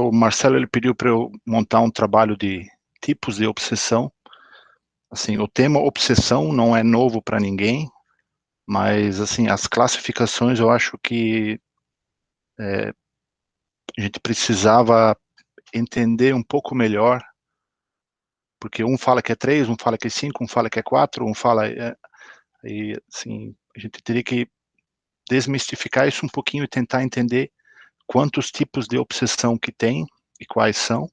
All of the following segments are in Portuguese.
o Marcelo ele pediu para eu montar um trabalho de tipos de obsessão. Assim, o tema obsessão não é novo para ninguém, mas assim, as classificações eu acho que a gente precisava entender um pouco melhor, porque um fala que é 3, um fala que é 5, um fala que é 4, um fala... e assim, a gente teria que desmistificar isso um pouquinho e tentar entender quantos tipos de obsessão que tem e quais são.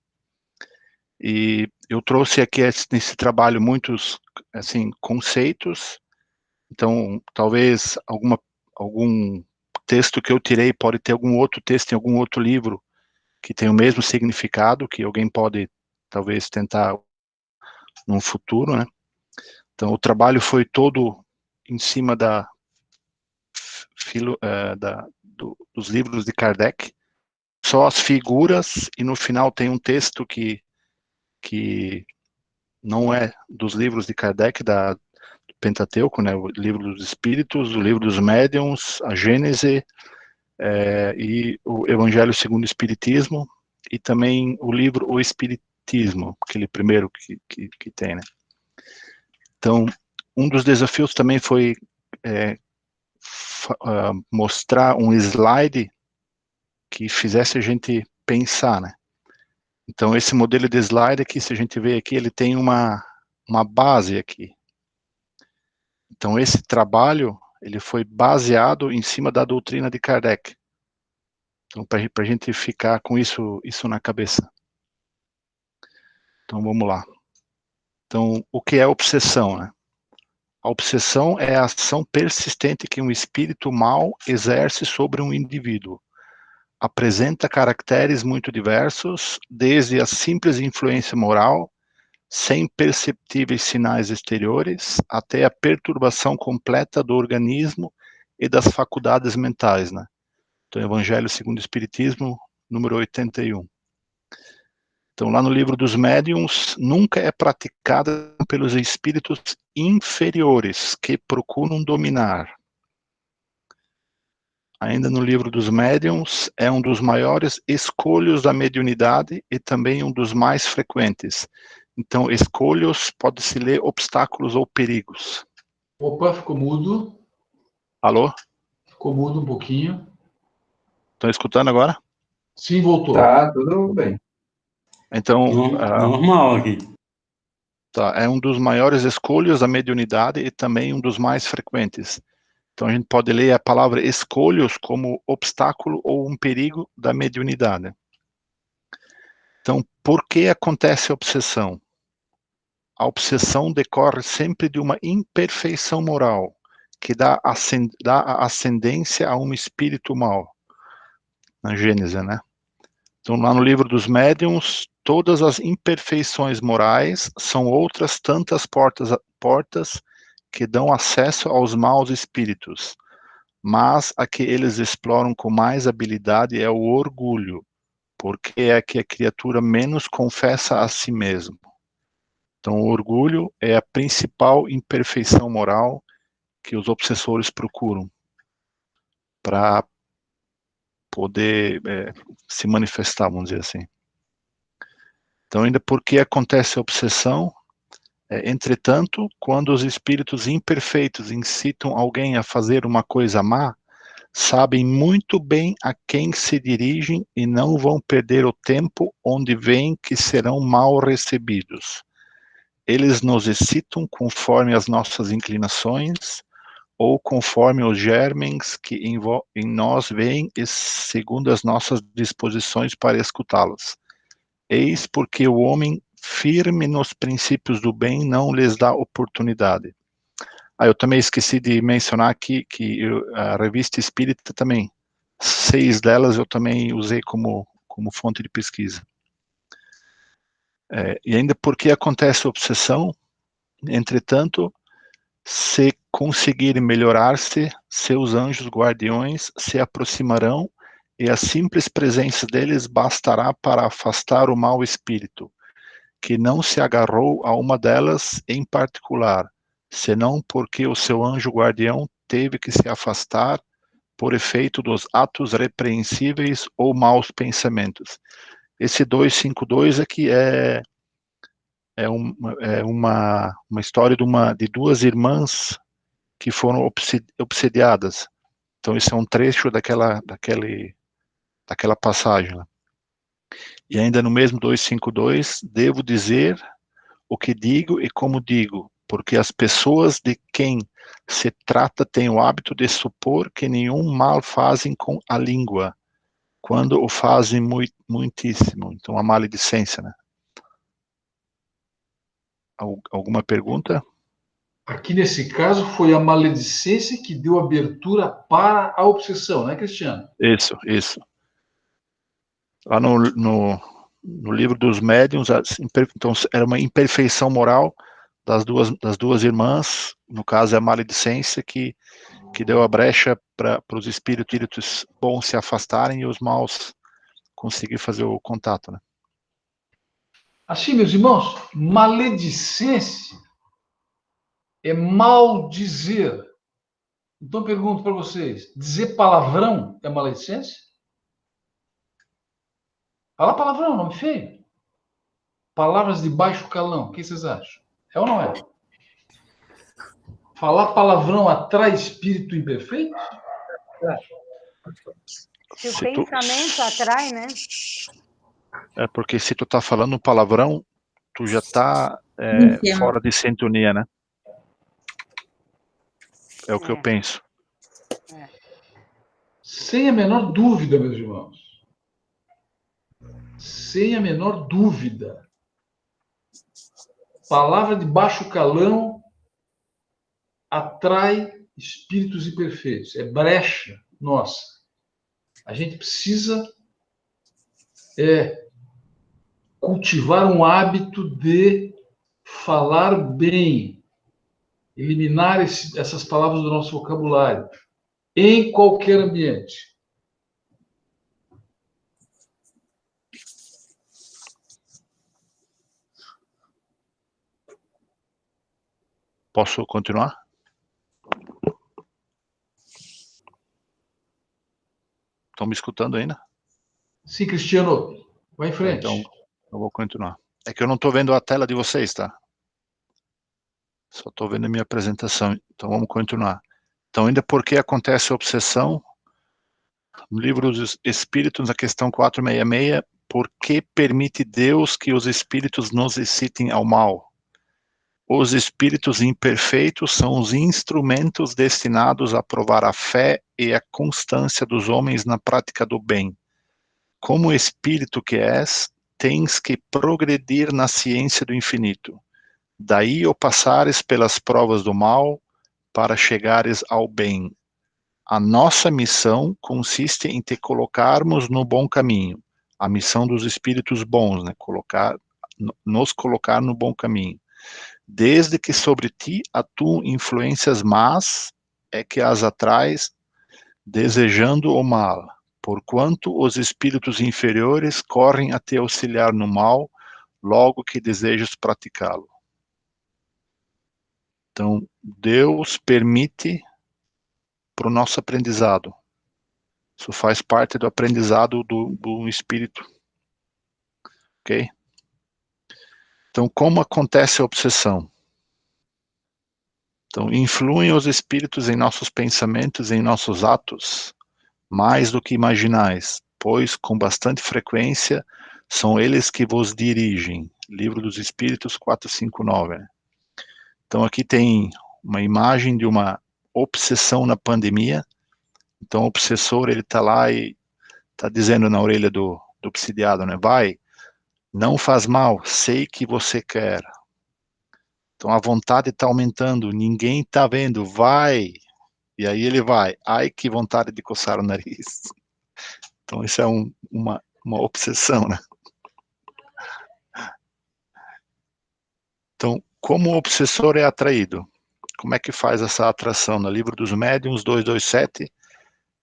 E eu trouxe aqui nesse trabalho muitos assim conceitos. Então talvez algum texto que eu tirei pode ter algum outro texto em algum outro livro que tem o mesmo significado, que alguém pode talvez tentar no futuro, né? Então o trabalho foi todo em cima dos livros de Kardec, só as figuras, e no final tem um texto que não é dos livros de Kardec, do Pentateuco, né, o livro dos Espíritos, o livro dos Médiuns, a Gênese, e o Evangelho segundo o Espiritismo, e também o livro O Espiritismo, aquele primeiro que tem, né. Então, um dos desafios também foi mostrar um slide que fizesse a gente pensar, né. Então, esse modelo de slide aqui, se a gente vê aqui, ele tem uma base aqui. Então, esse trabalho, ele foi baseado em cima da doutrina de Kardec. Então, para a gente ficar com isso na cabeça. Então, vamos lá. Então, o que é obsessão, né? A obsessão é a ação persistente que um espírito mau exerce sobre um indivíduo. Apresenta caracteres muito diversos, desde a simples influência moral, sem perceptíveis sinais exteriores, até a perturbação completa do organismo e das faculdades mentais, né? Então, Evangelho segundo o Espiritismo, número 81. Então, lá no livro dos Médiuns, nunca é praticada pelos espíritos inferiores que procuram dominar. Ainda no livro dos Médiuns, é um dos maiores escolhos da mediunidade e também um dos mais frequentes. Então, escolhos pode-se ler obstáculos ou perigos. Opa, ficou mudo. Alô? Ficou mudo um pouquinho. Estão escutando agora? Sim, voltou. Tá, tudo bem. Então, normal aqui. Tá, é um dos maiores escolhos da mediunidade e também um dos mais frequentes. Então, a gente pode ler a palavra escolhos como obstáculo ou um perigo da mediunidade. Então, por que acontece a obsessão? A obsessão decorre sempre de uma imperfeição moral, que dá a ascendência a um espírito mau. Na Gênese, né? Então, lá no livro dos Médiuns, todas as imperfeições morais são outras tantas portas que dão acesso aos maus espíritos, mas a que eles exploram com mais habilidade é o orgulho, porque é a que a criatura menos confessa a si mesmo. Então, o orgulho é a principal imperfeição moral que os obsessores procuram para poder se manifestar, vamos dizer assim. Então, ainda por que acontece a obsessão? Entretanto, quando os espíritos imperfeitos incitam alguém a fazer uma coisa má, sabem muito bem a quem se dirigem e não vão perder o tempo onde veem que serão mal recebidos. Eles nos excitam conforme as nossas inclinações ou conforme os germens que em nós veem e segundo as nossas disposições para escutá-los. Eis porque o homem firme nos princípios do bem não lhes dá oportunidade. Eu também esqueci de mencionar aqui que a revista Espírita também, 6 delas eu também usei como fonte de pesquisa. E ainda porque acontece a obsessão, entretanto, se conseguirem melhorar-se, seus anjos guardiões se aproximarão e a simples presença deles bastará para afastar o mau espírito, que não se agarrou a uma delas em particular, senão porque o seu anjo guardião teve que se afastar por efeito dos atos repreensíveis ou maus pensamentos. Esse 252 aqui é uma história de duas irmãs que foram obsidiadas. Então, isso é um trecho daquela passagem. E ainda no mesmo 252, devo dizer o que digo e como digo, porque as pessoas de quem se trata têm o hábito de supor que nenhum mal fazem com a língua, quando o fazem muitíssimo. Então, a maledicência, né? Alguma pergunta? Aqui nesse caso foi a maledicência que deu abertura para a obsessão, né, Cristiano? Isso. Lá no livro dos médiuns, então, era uma imperfeição moral das duas irmãs, no caso é a maledicência, que deu a brecha para os espíritos bons se afastarem e os maus conseguir fazer o contato, né? Assim, meus irmãos, maledicência é maldizer. Então, eu pergunto para vocês: dizer palavrão é maledicência? Fala palavrão, nome feio. Palavras de baixo calão, o que vocês acham? É ou não é? Falar palavrão atrai espírito imperfeito? Se o pensamento atrai, né? É porque se tu tá falando palavrão, tu já tá fora de sintonia, né? É o que eu penso. Sem a menor dúvida, meus irmãos. Sem a menor dúvida. Palavra de baixo calão atrai espíritos imperfeitos. É brecha nossa. A gente precisa cultivar um hábito de falar bem, eliminar essas palavras do nosso vocabulário, em qualquer ambiente. Posso continuar? Estão me escutando ainda? Sim, Cristiano, vai em frente. Então, eu vou continuar. É que eu não estou vendo a tela de vocês, tá? Só estou vendo a minha apresentação. Então, vamos continuar. Então, ainda por que acontece a obsessão? No livro dos Espíritos, na questão 466, por que permite Deus que os espíritos nos excitem ao mal? Os espíritos imperfeitos são os instrumentos destinados a provar a fé e a constância dos homens na prática do bem. Como espírito que és, tens que progredir na ciência do infinito. Daí o passares pelas provas do mal para chegares ao bem. A nossa missão consiste em te colocarmos no bom caminho. A missão dos espíritos bons, né? Nos colocar no bom caminho. Desde que sobre ti atuam influências más, é que as atrais, desejando o mal, porquanto os espíritos inferiores correm a te auxiliar no mal, logo que desejas praticá-lo. Então, Deus permite para o nosso aprendizado. Isso faz parte do aprendizado do espírito. Ok? Então, como acontece a obsessão? Então, influem os espíritos em nossos pensamentos, em nossos atos, mais do que imaginais, pois com bastante frequência são eles que vos dirigem. Livro dos Espíritos 459. Então, aqui tem uma imagem de uma obsessão na pandemia. Então, o obsessor, ele está lá e está dizendo na orelha do obsidiado, né? Vai, não faz mal, sei que você quer. Então, a vontade está aumentando, ninguém está vendo, vai. E aí ele vai. Ai, que vontade de coçar o nariz. Então, isso é uma obsessão, né? Então, como o obsessor é atraído? Como é que faz essa atração? No livro dos médiuns 227,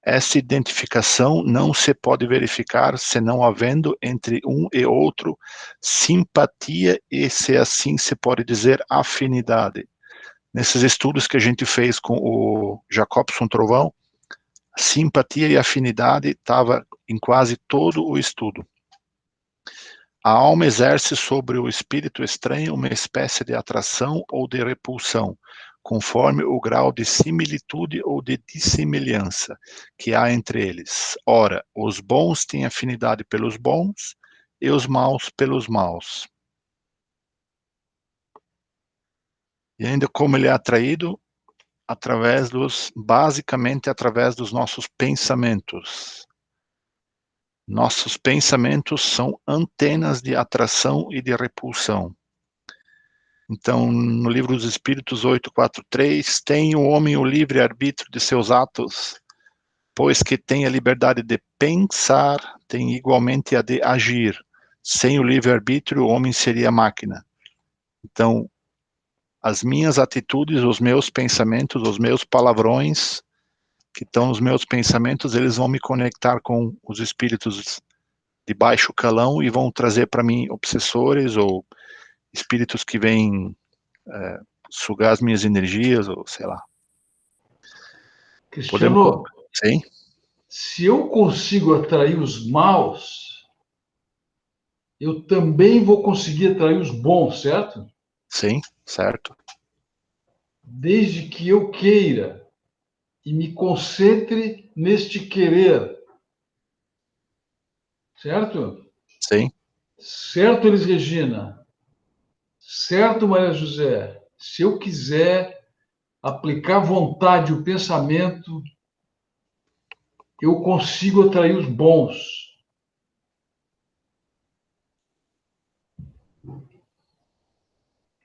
essa identificação não se pode verificar senão havendo entre um e outro simpatia e, se assim se pode dizer, afinidade. Nesses estudos que a gente fez com o Jacobson Trovão, simpatia e afinidade estava em quase todo o estudo. A alma exerce sobre o espírito estranho uma espécie de atração ou de repulsão, conforme o grau de similitude ou de dissemelhança que há entre eles. Ora, os bons têm afinidade pelos bons e os maus pelos maus. E ainda como ele é atraído? Basicamente através dos nossos pensamentos. Nossos pensamentos são antenas de atração e de repulsão. Então, no livro dos Espíritos 8.4.3, tem o homem o livre-arbítrio de seus atos, pois que tem a liberdade de pensar, tem igualmente a de agir. Sem o livre-arbítrio, o homem seria máquina. Então, as minhas atitudes, os meus pensamentos, os meus palavrões, que estão nos meus pensamentos, eles vão me conectar com os espíritos de baixo calão e vão trazer para mim obsessores ou espíritos que vêm sugar as minhas energias, ou sei lá. Cristiano, Sim? Se eu consigo atrair os maus, eu também vou conseguir atrair os bons, certo? Sim, certo. Desde que eu queira e me concentre neste querer. Certo? Sim. Certo, Elis Regina. Certo, Maria José. Se eu quiser aplicar a vontade, o pensamento, eu consigo atrair os bons.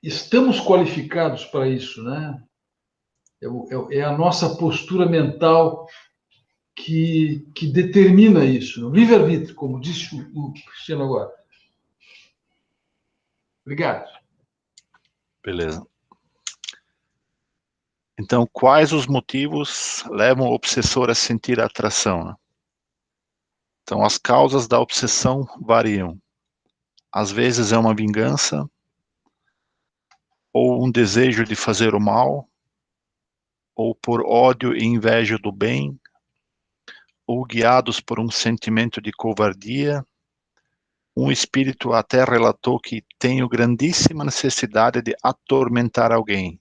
Estamos qualificados para isso, né? É a nossa postura mental que determina isso. O livre-arbítrio, como disse o Cristiano agora. Obrigado. Beleza. Então, quais os motivos levam o obsessor a sentir a atração? Né? Então, as causas da obsessão variam. Às vezes é uma vingança, ou um desejo de fazer o mal, ou por ódio e inveja do bem, ou guiados por um sentimento de covardia. Um espírito até relatou que tenho grandíssima necessidade de atormentar alguém.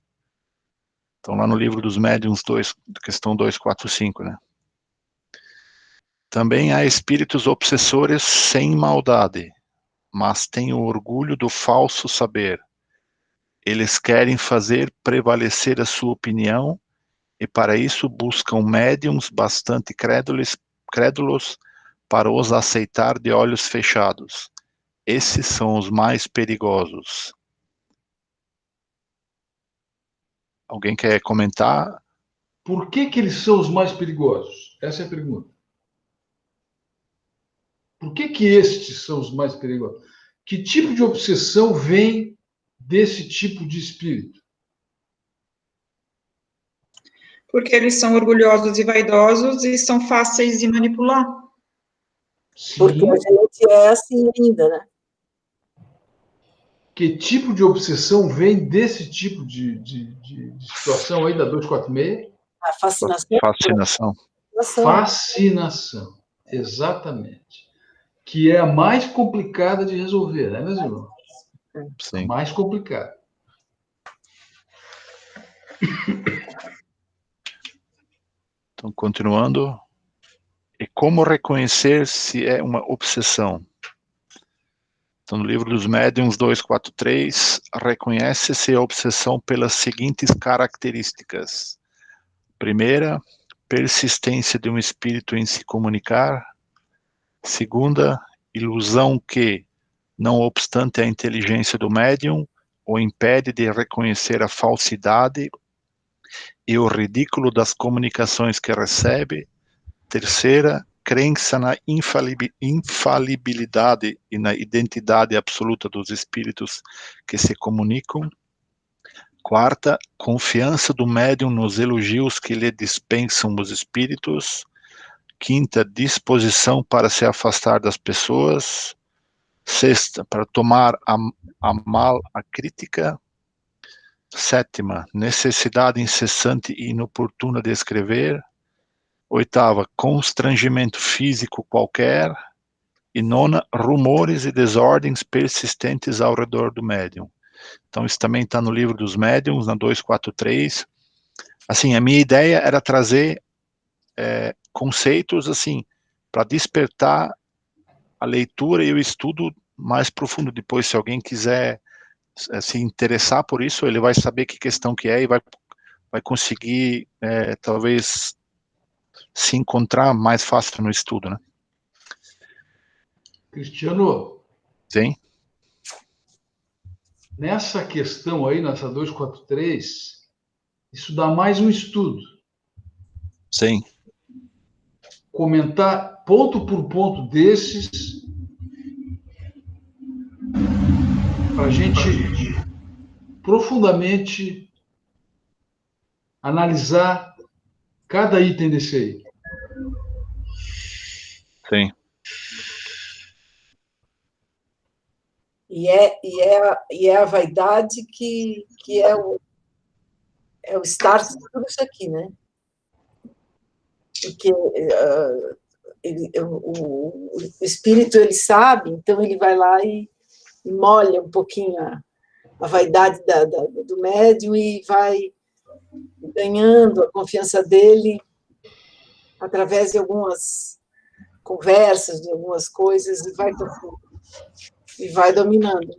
Então, lá no livro dos médiuns, questão 245, né? Também há espíritos obsessores sem maldade, mas têm o orgulho do falso saber. Eles querem fazer prevalecer a sua opinião e para isso buscam médiuns bastante crédulos para os aceitar de olhos fechados. Esses são os mais perigosos. Alguém quer comentar? Por que eles são os mais perigosos? Essa é a pergunta. Por que estes são os mais perigosos? Que tipo de obsessão vem desse tipo de espírito? Porque eles são orgulhosos e vaidosos e são fáceis de manipular. Sim. Porque a gente é assim ainda, né? Que tipo de obsessão vem desse tipo de situação aí da 246? A fascinação. Fascinação. Fascinação, exatamente. Que é a mais complicada de resolver, né, meus irmãos? Sim. A mais complicada. Então, continuando. E como reconhecer se é uma obsessão? Então, no livro dos médiuns 243, reconhece-se a obsessão pelas seguintes características. Primeira, persistência de um espírito em se comunicar. Segunda, ilusão que, não obstante a inteligência do médium, o impede de reconhecer a falsidade e o ridículo das comunicações que recebe. Terceira, crença na infalibilidade e na identidade absoluta dos espíritos que se comunicam. Quarta, confiança do médium nos elogios que lhe dispensam os espíritos. Quinta, disposição para se afastar das pessoas. Sexta, para tomar a mal a crítica. Sétima, necessidade incessante e inoportuna de escrever. Oitava, constrangimento físico qualquer. E nona, rumores e desordens persistentes ao redor do médium. Então, isso também está no livro dos médiums, na 243. Assim, a minha ideia era trazer conceitos, assim, para despertar a leitura e o estudo mais profundo. Depois, se alguém quiser se interessar por isso, ele vai saber que questão que é e vai conseguir, talvez, se encontrar mais fácil no estudo, né? Cristiano, Sim. nessa questão aí, nessa 243, isso dá mais um estudo. Sim. Comentar ponto por ponto desses, para a gente profundamente analisar cada item desse aí. Sim. E é a vaidade que é o start de tudo isso aqui, né? Porque o espírito, ele sabe, então ele vai lá e molha um pouquinho a vaidade do médium e vai ganhando a confiança dele através de algumas conversas, de algumas coisas, e vai dominando.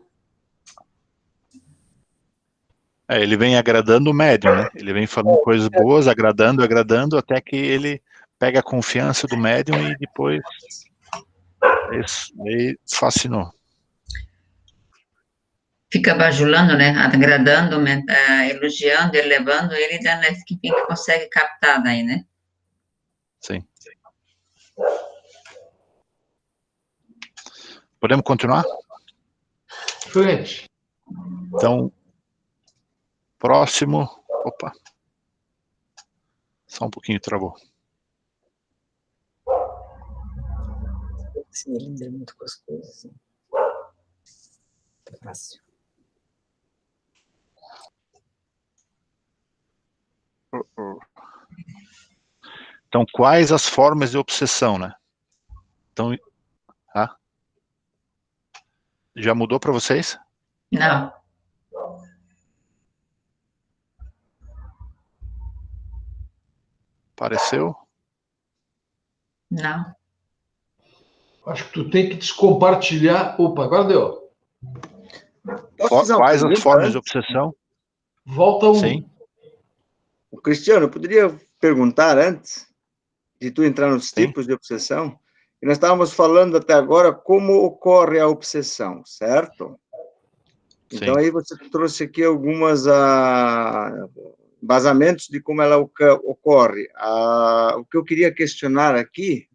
Ele vem agradando o médium, né? Ele vem falando coisas boas, agradando, até que ele pega a confiança do médium e depois aí fascinou. Fica bajulando, né? Agradando, elogiando, elevando ele, né? Que consegue captar daí, né? Sim. Podemos continuar? Frente. Então, próximo. Opa. Só um pouquinho, travou. Sim, ele lembra muito com as coisas. É fácil. Então, quais as formas de obsessão, né? Então, já mudou para vocês? Não. Apareceu? Não. Acho que tu tem que descompartilhar. Opa, agora deu. Quais as formas de obsessão? Volta um. Sim. O Cristiano, eu poderia perguntar antes de tu entrar nos tipos de obsessão? E nós estávamos falando até agora como ocorre a obsessão, certo? Então, Sim. aí você trouxe aqui algumas embasamentos de como ela ocorre. O que eu queria questionar aqui,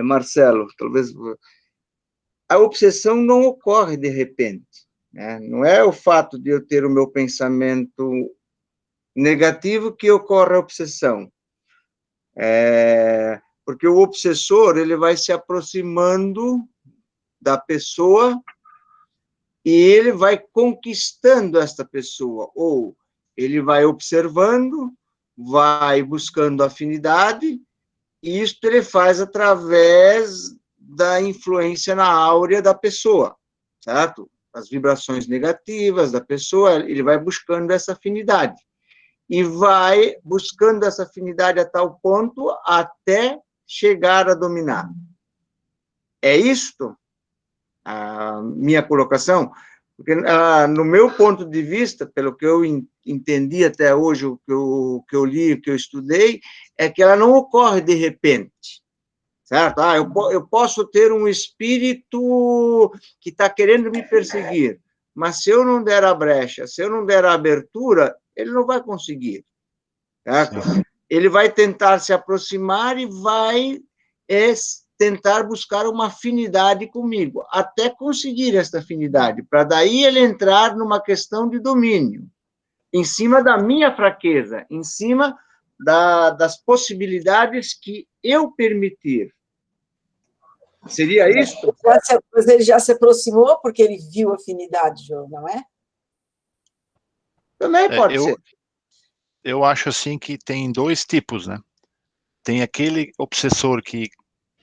Marcelo, talvez... A obsessão não ocorre de repente, né? Não é o fato de eu ter o meu pensamento negativo que ocorre a obsessão. Porque o obsessor, ele vai se aproximando da pessoa e ele vai conquistando esta pessoa, ou ele vai observando, vai buscando afinidade, e isso ele faz através da influência na áurea da pessoa, certo? As vibrações negativas da pessoa, ele vai buscando essa afinidade. E vai buscando essa afinidade a tal ponto até chegar a dominar. É isto a minha colocação? Porque, no meu ponto de vista, pelo que eu entendi até hoje, o que eu li, o que eu estudei, é que ela não ocorre de repente, certo? Eu posso ter um espírito que está querendo me perseguir, mas se eu não der a brecha, se eu não der a abertura, ele não vai conseguir, certo? Sim. Ele vai tentar se aproximar e vai tentar buscar uma afinidade comigo, até conseguir esta afinidade, para daí ele entrar numa questão de domínio, em cima da minha fraqueza, em cima das possibilidades que eu permitir. Seria isso? Mas ele já se aproximou porque ele viu a afinidade, João, não é? Também pode ser. Eu acho assim que tem dois tipos, né? Tem aquele obsessor que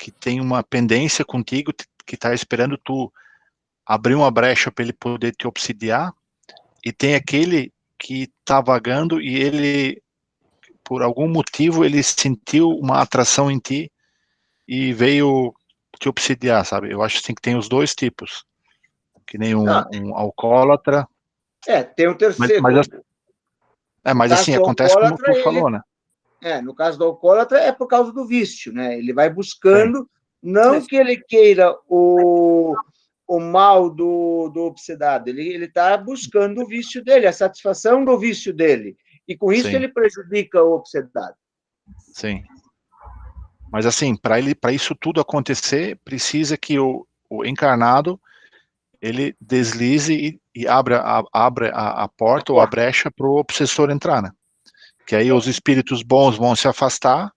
que tem uma pendência contigo, que está esperando tu abrir uma brecha para ele poder te obsidiar, e tem aquele que está vagando e ele, por algum motivo, ele sentiu uma atração em ti e veio te obsidiar, sabe? Eu acho assim que tem os dois tipos, que nem um alcoólatra. Tem um terceiro. Mas assim, acontece como tu falou, né? No caso do alcoólatra é por causa do vício, né? Ele vai buscando, não que ele queira o mal do obsedado, ele está buscando o vício dele, a satisfação do vício dele, e com isso ele prejudica o obsedado. Sim. Mas assim, para isso tudo acontecer, precisa que o encarnado ele deslize e abra a porta ou a brecha para o obsessor entrar, né? Que aí os espíritos bons vão se afastar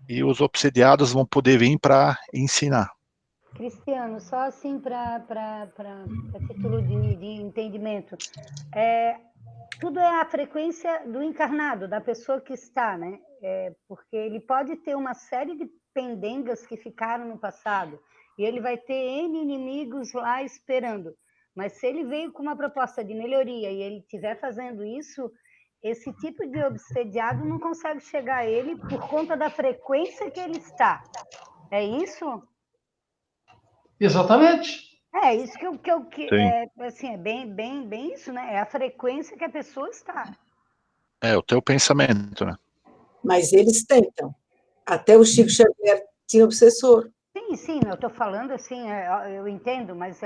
e os obsediados vão poder vir para ensinar. Cristiano, só assim para título de entendimento, tudo é a frequência do encarnado, da pessoa que está, né? Porque ele pode ter uma série de pendengas que ficaram no passado, e ele vai ter N inimigos lá esperando, mas se ele veio com uma proposta de melhoria e ele estiver fazendo isso, esse tipo de obsediado não consegue chegar a ele por conta da frequência que ele está. É isso? Exatamente. É isso que assim, é bem isso, né? É a frequência que a pessoa está. É o teu pensamento, né? Mas eles tentam. Até o Chico Xavier tinha obsessor. Sim, eu estou falando assim, eu entendo, mas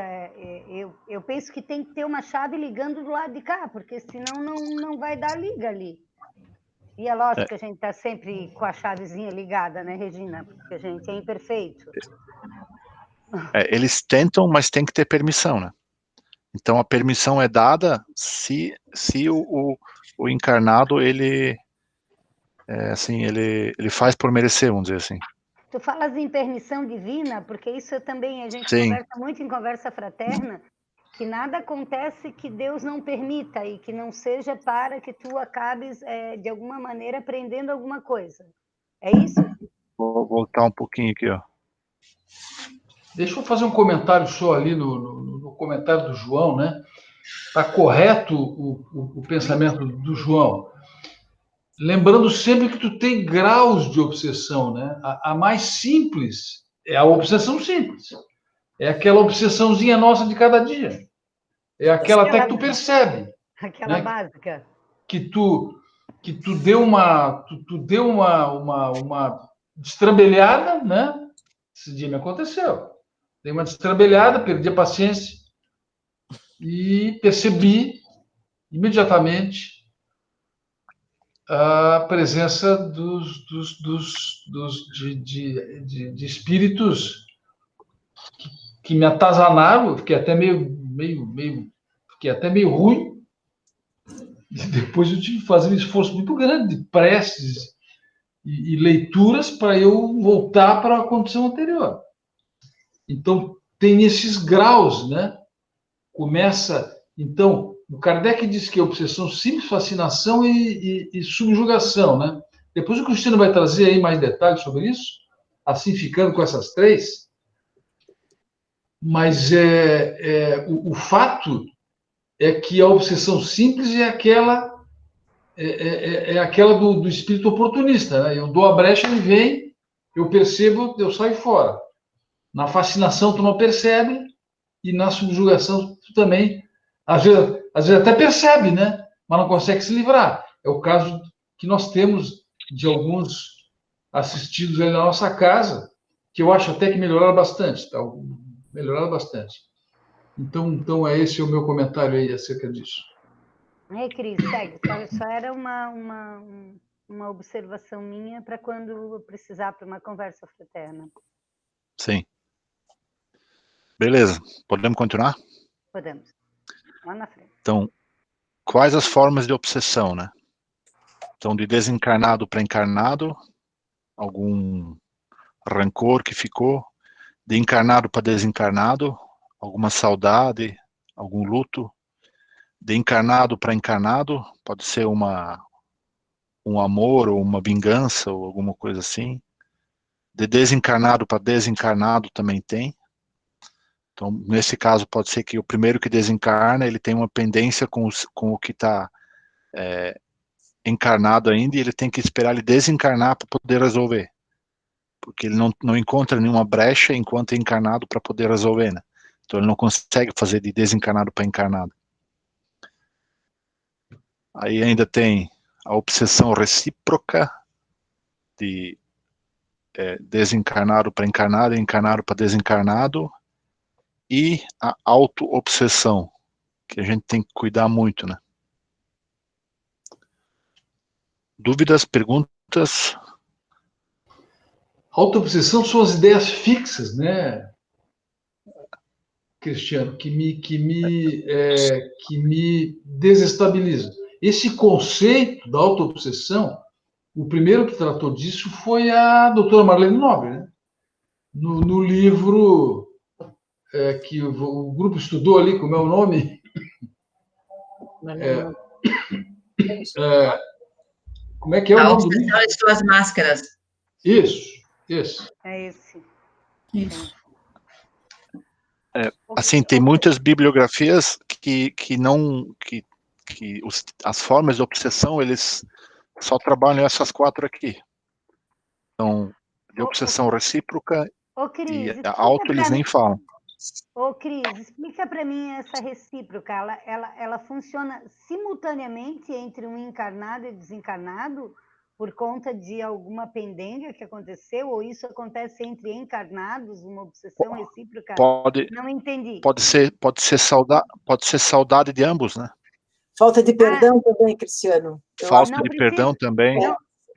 eu penso que tem que ter uma chave ligando do lado de cá, porque senão não vai dar liga ali. E é lógico que a gente está sempre com a chavezinha ligada, né, Regina? Porque a gente é imperfeito. Eles tentam, mas tem que ter permissão, né? Então a permissão é dada se o encarnado ele faz por merecer, vamos dizer assim. Tu falas em permissão divina, porque isso também a gente conversa muito em conversa fraterna, que nada acontece que Deus não permita e que não seja para que tu acabes, de alguma maneira, aprendendo alguma coisa. É isso? Vou voltar um pouquinho aqui, ó. Deixa eu fazer um comentário só ali no comentário do João, né? Está correto o pensamento do João. Lembrando sempre que tu tem graus de obsessão, né? A mais simples é a obsessão simples. É aquela obsessãozinha nossa de cada dia. É aquela até que tu percebe. Aquela básica. Que tu deu uma destrambelhada, né? Esse dia me aconteceu. Dei uma destrambelhada, perdi a paciência e percebi imediatamente a presença de espíritos que me atazanaram, fiquei até meio ruim. E depois eu tive que fazer um esforço muito grande de preces e leituras para eu voltar para a condição anterior. Então, tem esses graus, né? Começa, então, o Kardec diz que é obsessão simples, fascinação e subjugação, né? Depois o Cristiano vai trazer aí mais detalhes sobre isso, assim ficando com essas três. Mas o fato é que a obsessão simples é aquela do espírito oportunista, né? Eu dou a brecha, ele vem, eu percebo, eu saio fora. Na fascinação tu não percebe e na subjugação tu também, às vezes até percebe, né? Mas não consegue se livrar. É o caso que nós temos de alguns assistidos aí na nossa casa, que eu acho até que melhoraram bastante, tá? Melhoraram bastante. Então esse o meu comentário aí acerca disso. Cris, segue. Só era uma observação minha para quando eu precisar para uma conversa fraterna. Sim. Beleza. Podemos continuar? Podemos. Lá na frente. Então, quais as formas de obsessão, né? Então, de desencarnado para encarnado, algum rancor que ficou, de encarnado para desencarnado, alguma saudade, algum luto, de encarnado para encarnado, pode ser um amor ou uma vingança ou alguma coisa assim, De desencarnado para desencarnado também tem. Então, nesse caso, pode ser que o primeiro que desencarna, ele tem uma pendência com o que está encarnado ainda, e ele tem que esperar ele desencarnar para poder resolver. Porque ele não encontra nenhuma brecha enquanto é encarnado para poder resolver, né? Então ele não consegue fazer de desencarnado para encarnado. Aí ainda tem a obsessão recíproca, de desencarnado para encarnado, encarnado para desencarnado, e a auto-obsessão, que a gente tem que cuidar muito, né? Dúvidas, perguntas? Autoobsessão são as ideias fixas, né, Cristiano, que me desestabilizam. Esse conceito da autoobsessão, o primeiro que tratou disso foi a doutora Marlene Nobre, né? No livro que o grupo estudou ali, como é o nome? Como é que é o nome do livro? A Obsessão e Suas Máscaras. Isso. É esse. Isso. Assim, tem muitas bibliografias que as formas de obsessão, eles só trabalham essas 4 aqui. Então, de obsessão recíproca Cris, e a auto eles nem falam. Cris, explica para mim essa recíproca. Ela funciona simultaneamente entre um encarnado e desencarnado por conta de alguma pendenga que aconteceu? Ou isso acontece entre encarnados, uma obsessão recíproca? Não entendi. Pode ser saudade de ambos, né? Falta de perdão também, Cristiano. Falta de perdão também.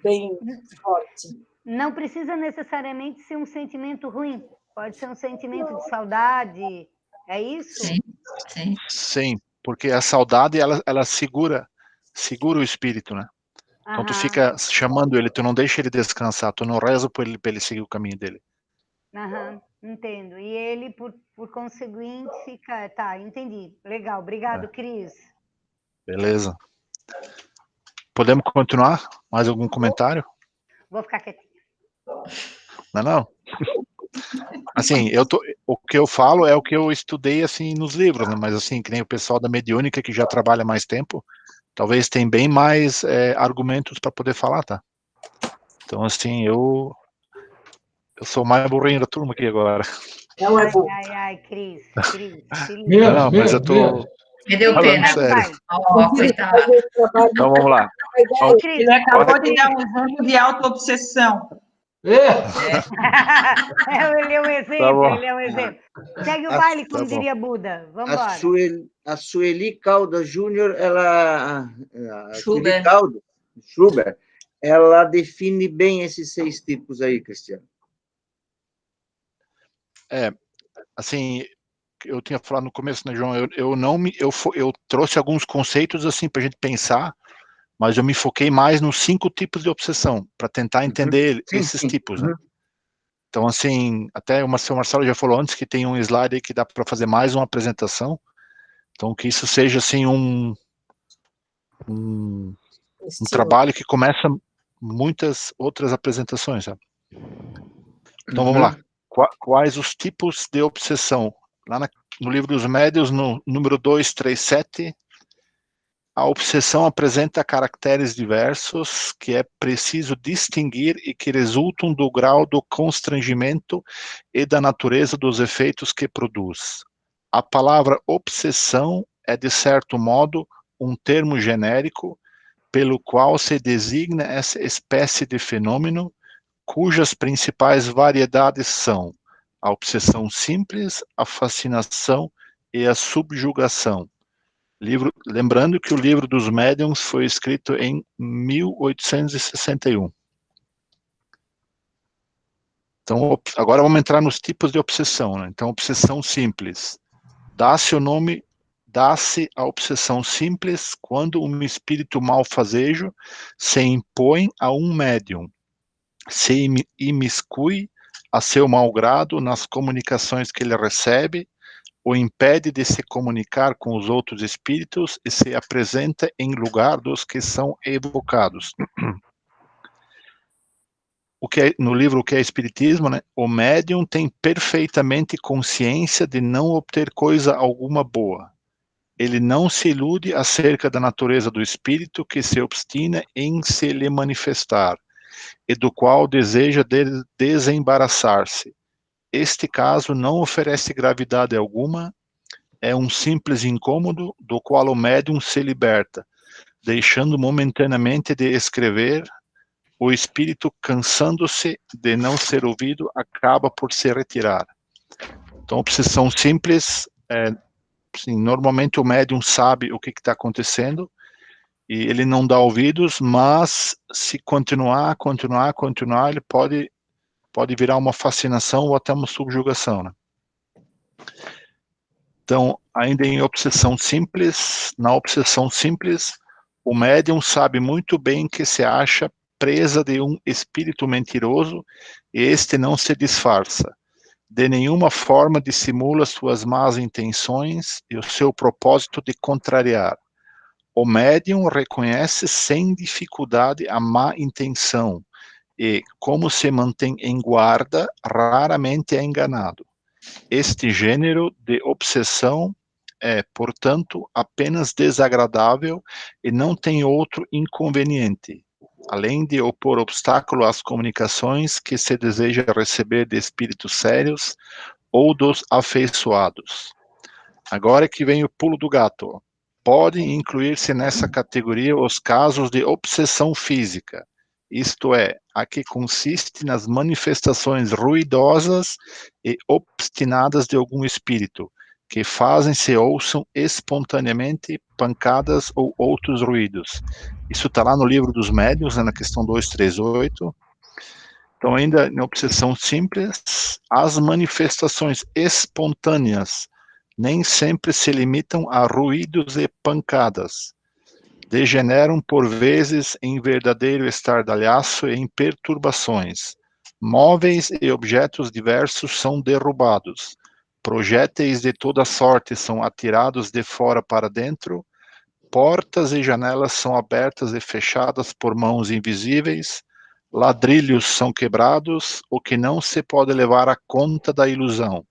Bem forte. Não precisa necessariamente ser um sentimento ruim. Pode ser um sentimento de saudade. É isso? Sim, porque a saudade, ela segura o espírito, né? Então tu fica chamando ele, tu não deixa ele descansar, tu não reza para ele seguir o caminho dele. Entendo. E ele, por conseguinte, fica... Tá, entendi. Legal. Obrigado, Cris. Beleza. Podemos continuar? Mais algum comentário? Vou ficar quietinha. Não. Assim, o que eu falo é o que eu estudei, assim, nos livros, né? Mas, assim, que nem o pessoal da mediúnica que já trabalha mais tempo, talvez tem bem mais argumentos para poder falar, tá? Então, assim, eu sou o mais burrinho da turma aqui agora. Não é bom. Ai, Cris. Não, mas eu tô... Me deu pena. Coitado. Então, vamos lá. Ele acabou de dar um exemplo de autoobsessão. Ele é um exemplo, Segue o baile, como diria Buda. Vamos embora. A Sueli Calda Júnior, Schubert, ela define bem esses 6 tipos aí, Cristiano. Assim, eu tinha falado no começo, né, João, eu trouxe alguns conceitos, assim, pra gente pensar, mas eu me foquei mais nos 5 tipos de obsessão, para tentar entender esses tipos, né? Então, assim, até o seu Marcelo já falou antes que tem um slide aí que dá para fazer mais uma apresentação, então que isso seja, assim, um trabalho que começa muitas outras apresentações, sabe? Então, vamos lá. Quais os tipos de obsessão? Lá no livro dos médiuns, no número 237, a obsessão apresenta caracteres diversos que é preciso distinguir e que resultam do grau do constrangimento e da natureza dos efeitos que produz. A palavra obsessão é, de certo modo, um termo genérico pelo qual se designa essa espécie de fenômeno cujas principais variedades são a obsessão simples, a fascinação e a subjugação. Lembrando que o livro dos médiuns foi escrito em 1861. Então, agora vamos entrar nos tipos de obsessão, né? Então, obsessão simples. Dá-se a obsessão simples quando um espírito malfazejo se impõe a um médium, se imiscui a seu mau grado nas comunicações que ele recebe, o impede de se comunicar com os outros espíritos e se apresenta em lugar dos que são evocados. no livro O que é Espiritismo, né, o médium tem perfeitamente consciência de não obter coisa alguma boa. Ele não se ilude acerca da natureza do espírito que se obstina em se lhe manifestar, e do qual deseja desembaraçar-se. Este caso não oferece gravidade alguma, é um simples incômodo do qual o médium se liberta, deixando momentaneamente de escrever. O espírito, cansando-se de não ser ouvido, acaba por se retirar. Então, obsessão simples, assim, normalmente o médium sabe o que está acontecendo, e ele não dá ouvidos, mas se continuar, ele pode virar uma fascinação ou até uma subjugação, né? Então, ainda em obsessão simples, na obsessão simples, o médium sabe muito bem que se acha presa de um espírito mentiroso e este não se disfarça. De nenhuma forma dissimula suas más intenções e o seu propósito de contrariar. O médium reconhece sem dificuldade a má intenção e, como se mantém em guarda, raramente é enganado. Este gênero de obsessão é, portanto, apenas desagradável e não tem outro inconveniente, além de opor obstáculo às comunicações que se deseja receber de espíritos sérios ou dos afeiçoados. Agora que vem o pulo do gato. Podem incluir-se nessa categoria os casos de obsessão física, isto é, a que consiste nas manifestações ruidosas e obstinadas de algum espírito, que fazem se ouçam espontaneamente pancadas ou outros ruídos. Isso está lá no livro dos médiuns, né, na questão 238. Então, ainda na obsessão simples, as manifestações espontâneas nem sempre se limitam a ruídos e pancadas. Degeneram por vezes em verdadeiro estardalhaço e em perturbações. Móveis e objetos diversos são derrubados. Projéteis de toda sorte são atirados de fora para dentro. Portas e janelas são abertas e fechadas por mãos invisíveis. Ladrilhos são quebrados, o que não se pode levar à conta da ilusão.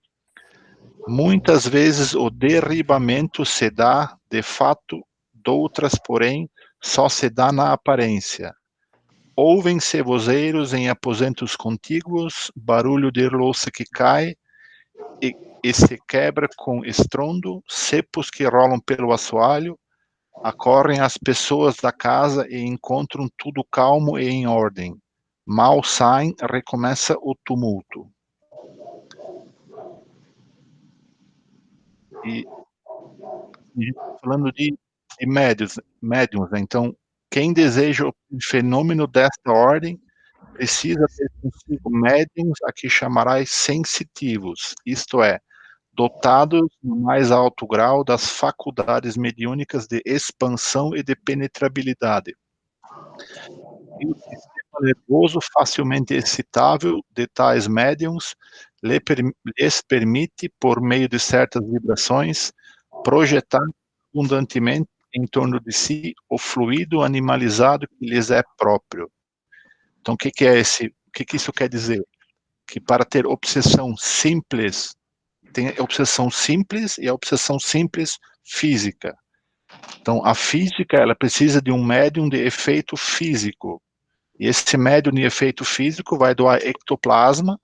Muitas vezes o derribamento se dá, de fato, doutras, porém, só se dá na aparência. Ouvem-se vozeiros em aposentos contíguos, barulho de louça que cai e se quebra com estrondo, cepos que rolam pelo assoalho, acorrem as pessoas da casa e encontram tudo calmo e em ordem. Mal saem, recomeça o tumulto. E falando de médiums, né? Então, quem deseja o fenômeno desta ordem, precisa ter consigo médiums a que chamarás sensitivos, isto é, dotados no mais alto grau das faculdades mediúnicas de expansão e de penetrabilidade. E o sistema nervoso facilmente excitável de tais médiums lhes permite, por meio de certas vibrações, projetar abundantemente em torno de si o fluido animalizado que lhes é próprio. Então, o que isso quer dizer? Que para ter obsessão simples, tem a obsessão simples e a obsessão simples física. Então, a física, ela precisa de um médium de efeito físico. E esse médium de efeito físico vai doar ectoplasma,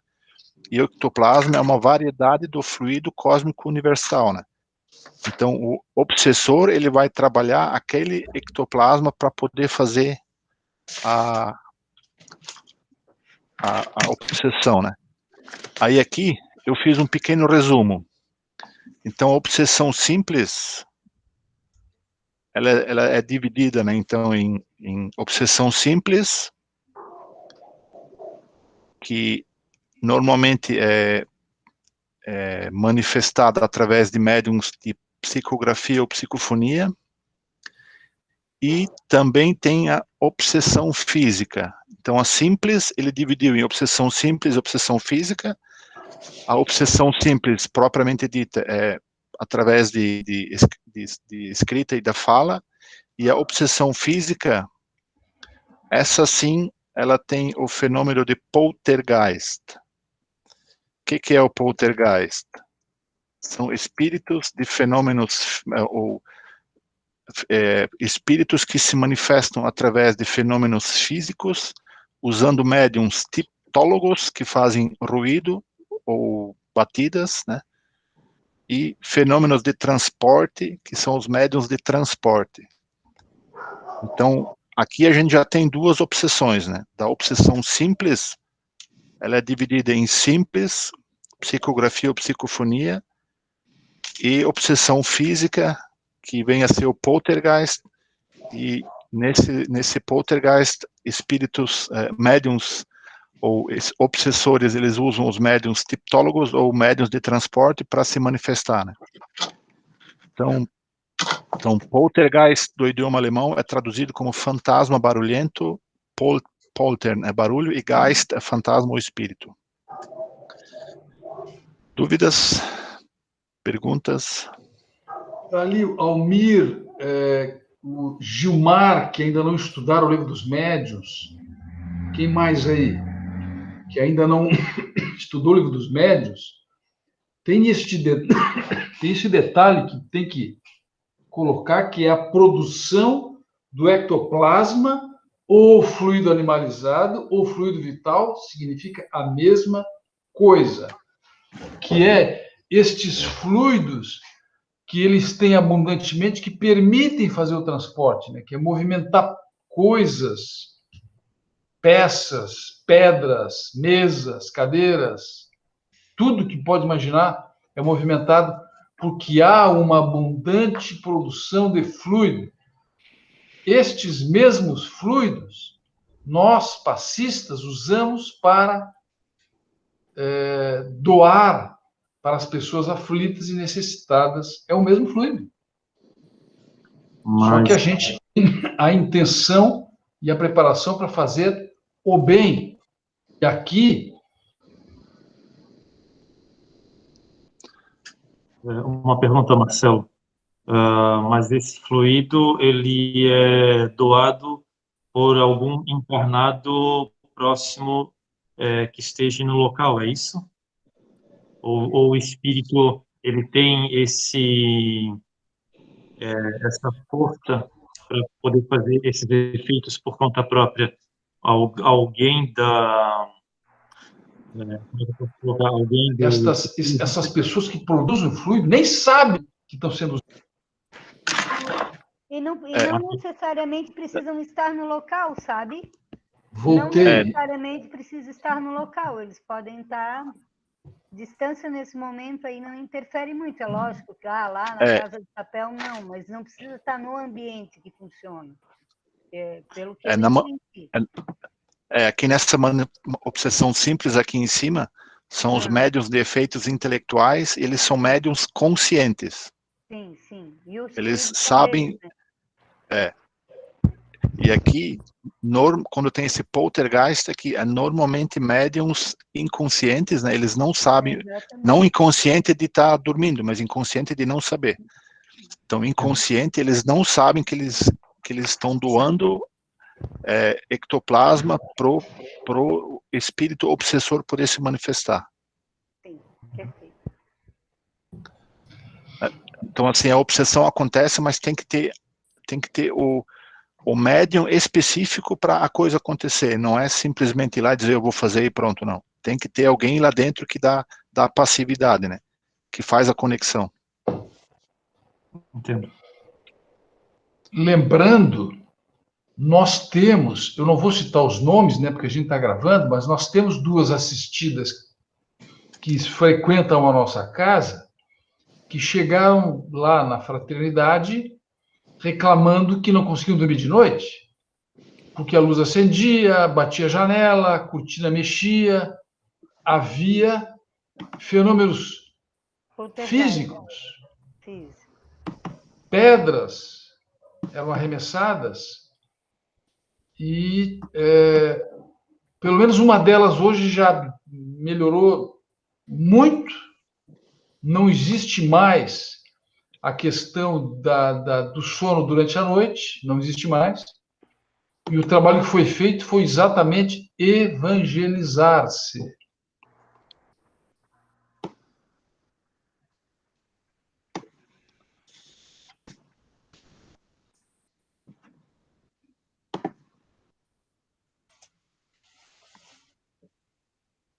e o ectoplasma é uma variedade do fluido cósmico universal, né? Então, o obsessor, ele vai trabalhar aquele ectoplasma para poder fazer a obsessão, né? Aí aqui, eu fiz um pequeno resumo. Então, a obsessão simples, ela é dividida, né, então, em obsessão simples, que normalmente é manifestada através de médiums de psicografia ou psicofonia, e também tem a obsessão física. Então, a simples, ele dividiu em obsessão simples e obsessão física. A obsessão simples, propriamente dita, é através de escrita e da fala, e a obsessão física, essa sim, ela tem o fenômeno de poltergeist. O que é o poltergeist? São espíritos de fenômenos, ou espíritos que se manifestam através de fenômenos físicos, usando médiums tipólogos que fazem ruído ou batidas, né? E fenômenos de transporte, que são os médiums de transporte. Então, aqui a gente já tem duas obsessões, né? Da obsessão simples, ela é dividida em simples, psicografia ou psicofonia, e obsessão física, que vem a ser o poltergeist, e nesse poltergeist, espíritos, médiums, ou obsessores, eles usam os médiums tipólogos ou médiums de transporte para se manifestar, né? Então, poltergeist do idioma alemão é traduzido como fantasma barulhento, poltern é barulho e geist é fantasma ou espírito. Dúvidas? Perguntas? Ali, o Almir, o Gilmar, que ainda não estudaram o livro dos médiuns. Quem mais aí? Que ainda não estudou o livro dos médiuns. Tem esse detalhe que tem que colocar, que é a produção do ectoplasma, ou fluido animalizado, ou fluido vital, significa a mesma coisa, que é estes fluidos que eles têm abundantemente, que permitem fazer o transporte, né? Que é movimentar coisas, peças, pedras, mesas, cadeiras, tudo que pode imaginar é movimentado porque há uma abundante produção de fluido. Estes mesmos fluidos, nós, passistas, usamos para doar para as pessoas aflitas e necessitadas. É o mesmo fluido. Só que a gente tem a intenção e a preparação para fazer o bem. E aqui... Uma pergunta, Marcelo. Mas esse fluido, ele é doado por algum encarnado próximo que esteja no local, é isso? Ou o espírito, ele tem essa força para poder fazer esses efeitos por conta própria? Alguém alguém essas pessoas que produzem o fluido nem sabem que estão sendo usadas. E não necessariamente precisam estar no local, sabe? Voltei. Não necessariamente precisa estar no local, eles podem estar... Distância nesse momento aí não interfere muito, é lógico que lá na Casa de Papel não, mas não precisa estar no ambiente que funciona. Pelo que eu entendi. Aqui nessa obsessão simples aqui em cima, são os médiums de efeitos intelectuais, eles são médiums conscientes. Sim, sim. Eles sabem... E aqui, quando tem esse poltergeist aqui, é normalmente médiums inconscientes, né? Eles não sabem, não inconsciente de estar dormindo, mas inconsciente de não saber. Então, inconsciente, eles não sabem que eles estão doando ectoplasma pro espírito obsessor poder se manifestar. Sim, perfeito. Então, assim, a obsessão acontece, mas tem que ter o médium específico para a coisa acontecer. Não é simplesmente ir lá e dizer eu vou fazer e pronto, não. Tem que ter alguém lá dentro que dá passividade, né? Que faz a conexão. Entendo. Lembrando, nós temos, eu não vou citar os nomes, né, porque a gente está gravando, mas nós temos duas assistidas que frequentam a nossa casa, que chegaram lá na fraternidade reclamando que não conseguiam dormir de noite, porque a luz acendia, batia a janela, a cortina mexia, havia fenômenos físicos. Pedras eram arremessadas e pelo menos uma delas hoje já melhorou muito. Não existe mais a questão do sono durante a noite, não existe mais. E o trabalho que foi feito foi exatamente evangelizar-se.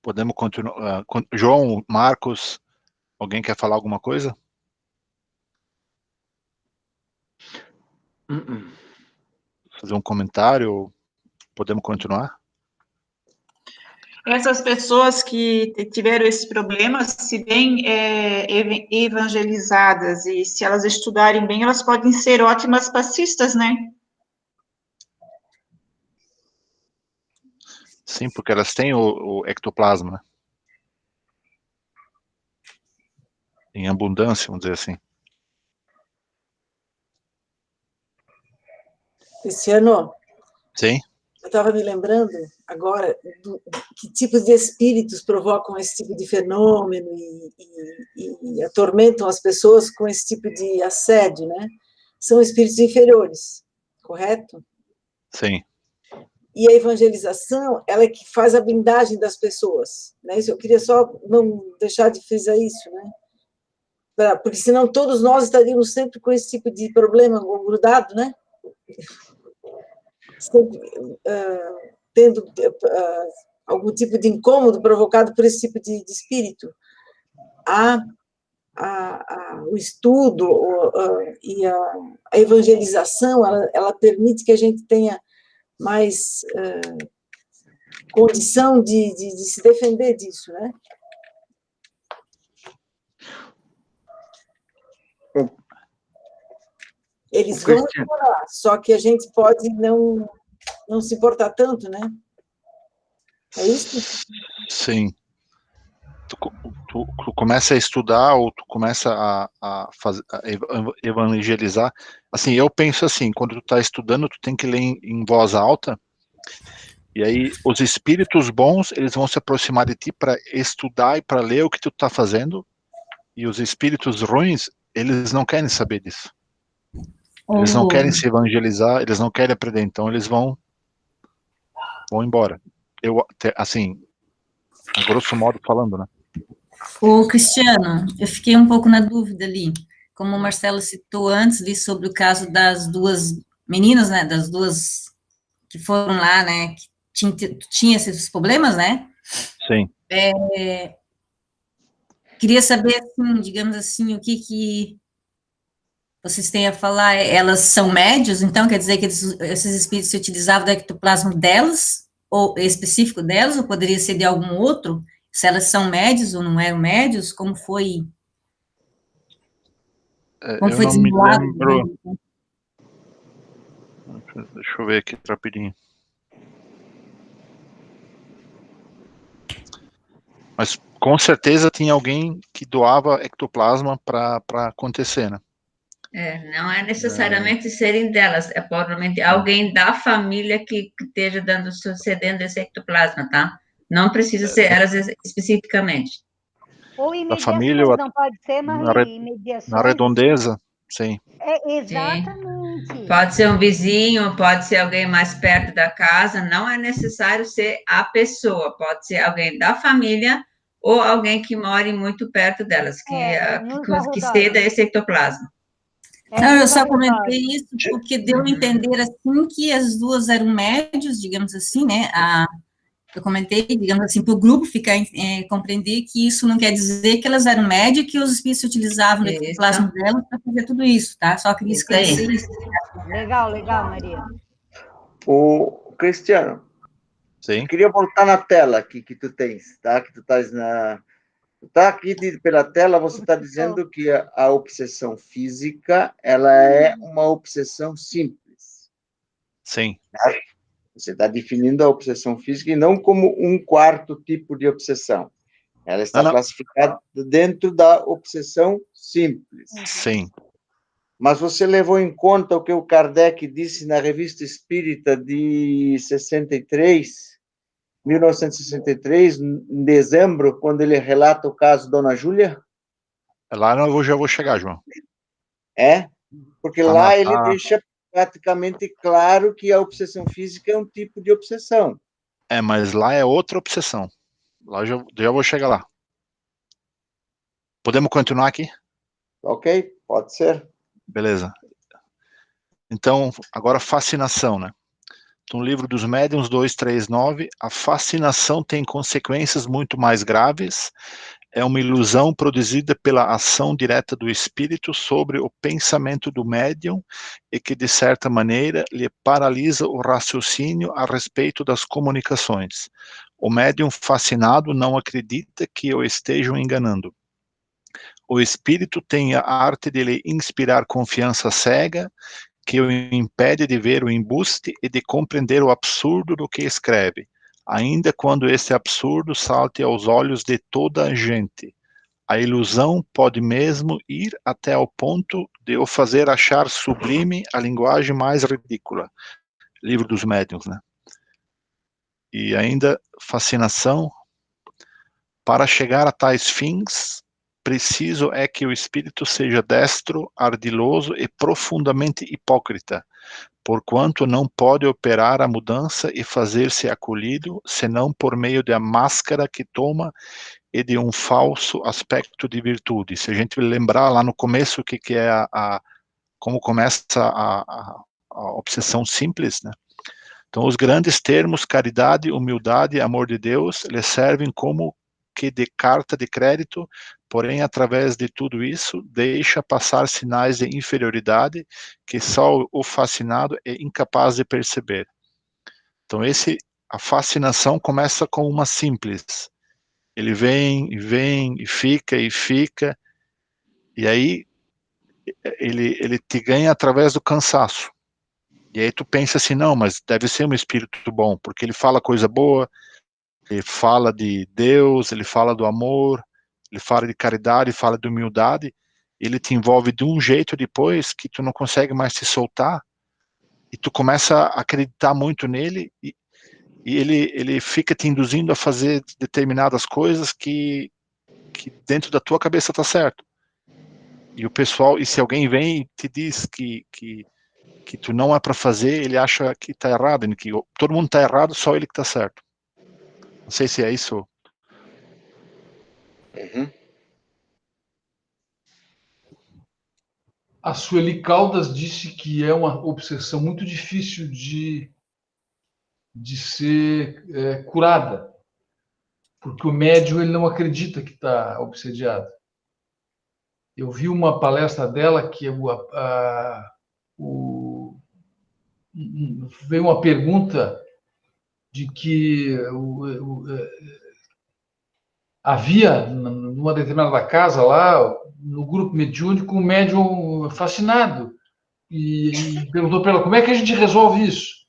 Podemos continuar. João, Marcos, alguém quer falar alguma coisa? Fazer um comentário? Podemos continuar? Essas pessoas que tiveram esses problemas, se bem evangelizadas e se elas estudarem bem, elas podem ser ótimas passistas, né? Sim, porque elas têm o ectoplasma, né? Em abundância, vamos dizer assim. Cristiano, Sim. eu estava me lembrando agora que tipos de espíritos provocam esse tipo de fenômeno e atormentam as pessoas com esse tipo de assédio, né? São espíritos inferiores, correto? Sim. E a evangelização, ela é que faz a blindagem das pessoas, né? Isso, eu queria só não deixar de frisar isso, né? Porque senão todos nós estaríamos sempre com esse tipo de problema grudado, né? Sempre tendo algum tipo de incômodo provocado por esse tipo de espírito. O estudo e a evangelização, ela permite que a gente tenha mais condição de se defender disso, né? Eles vão embora, só que a gente pode não se importar tanto, né? É isso? Sim. Tu começa a estudar ou tu começa a evangelizar. Assim, eu penso assim, quando tu está estudando, tu tem que ler em voz alta, e aí os espíritos bons, eles vão se aproximar de ti para estudar e para ler o que tu está fazendo, e os espíritos ruins, eles não querem saber disso. Eles não querem se evangelizar, eles não querem aprender, então eles vão embora. Assim, a grosso modo falando, né? Ô, Cristiano, eu fiquei um pouco na dúvida ali. Como o Marcelo citou antes ali sobre o caso das duas meninas, né? Das duas que foram lá, né? Que tinha esses problemas, né? Sim. Queria saber, assim, digamos assim, o que vocês têm a falar. Elas são médios, então quer dizer que esses espíritos se utilizavam do ectoplasma delas, ou específico delas, ou poderia ser de algum outro? Se elas são médios ou não eram médios, como foi eu não me desenrolado? lembro. Deixa eu ver aqui rapidinho. Mas com certeza tinha alguém que doava ectoplasma para acontecer, né? Não é necessariamente serem delas, é provavelmente alguém da família que esteja cedendo esse ectoplasma, tá? Não precisa ser elas especificamente. Ou Da família, não pode ser, mas imediações. Na redondeza, sim. Exatamente. Sim. Pode ser um vizinho, pode ser alguém mais perto da casa, não é necessário ser a pessoa, pode ser alguém da família ou alguém que more muito perto delas, que ceda esse ectoplasma. Não, eu só comentei isso porque deu a entender, assim, que as duas eram médios, digamos assim, né? Eu comentei, digamos assim, para o grupo compreender que isso não quer dizer que elas eram médias, que os espíritos utilizavam o ectoplasma delas para fazer tudo isso, tá? Só queria esclarecer isso. Legal, Maria. O Cristiano, sim. Eu queria voltar na tela aqui que tu tens, tá? Que tu estás na... Tá aqui pela tela, você está dizendo que a obsessão física, ela é uma obsessão simples. Sim. Tá? Você está definindo a obsessão física e não como um quarto tipo de obsessão. Ela está classificada dentro da obsessão simples. Sim. Mas você levou em conta o que o Kardec disse na Revista Espírita de 1963, em dezembro, quando ele relata o caso Dona Júlia? Lá eu já vou chegar, João. Porque lá ele deixa praticamente claro que a obsessão física é um tipo de obsessão. Mas lá é outra obsessão. Lá já vou chegar lá. Podemos continuar aqui? Ok, pode ser. Beleza. Então, agora fascinação, né? No livro dos Médiuns 239, a fascinação tem consequências muito mais graves. É uma ilusão produzida pela ação direta do espírito sobre o pensamento do médium e que, de certa maneira, lhe paralisa o raciocínio a respeito das comunicações. O médium fascinado não acredita que o estejam enganando. O espírito tem a arte de lhe inspirar confiança cega, que o impede de ver o embuste e de compreender o absurdo do que escreve, ainda quando esse absurdo salte aos olhos de toda a gente. A ilusão pode mesmo ir até ao ponto de o fazer achar sublime a linguagem mais ridícula. Livro dos Médiuns, né? E ainda, fascinação. Para chegar a tais fins, preciso é que o espírito seja destro, ardiloso e profundamente hipócrita, porquanto não pode operar a mudança e fazer-se acolhido, senão por meio da máscara que toma e de um falso aspecto de virtude. Se a gente lembrar lá no começo o que é como começa a obsessão simples, né? Então, os grandes termos caridade, humildade, amor de Deus, lhe servem como que de carta de crédito, porém, através de tudo isso, deixa passar sinais de inferioridade que só o fascinado é incapaz de perceber. Então, a fascinação começa com uma simples. Ele vem, e fica, e aí ele te ganha através do cansaço. E aí tu pensa assim, não, mas deve ser um espírito bom, porque ele fala coisa boa, ele fala de Deus, ele fala do amor, ele fala de caridade, fala de humildade, ele te envolve de um jeito depois que tu não consegue mais se soltar, e tu começa a acreditar muito nele, e ele fica te induzindo a fazer determinadas coisas que dentro da tua cabeça tá certo. E o pessoal, e se alguém vem e te diz que tu não é para fazer, ele acha que tá errado, que todo mundo tá errado, só ele que tá certo. Não sei se é isso. Uhum. A Sueli Caldas disse que é uma obsessão muito difícil de ser curada, porque o médium ele não acredita que está obsediado. Eu vi uma palestra dela que veio uma pergunta de que havia, numa determinada casa lá, no grupo mediúnico, um médium fascinado. E perguntou para ela, como é que a gente resolve isso?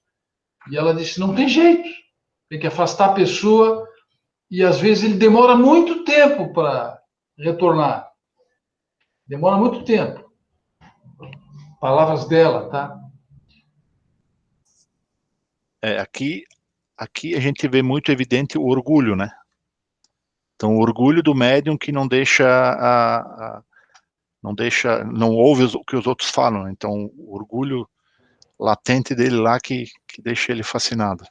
E ela disse, não tem jeito. Tem que afastar a pessoa e, às vezes, ele demora muito tempo para retornar. Demora muito tempo. Palavras dela, tá? Aqui a gente vê muito evidente o orgulho, né? Então, o orgulho do médium que não não ouve o que os outros falam. Então, o orgulho latente dele lá que deixa ele fascinado.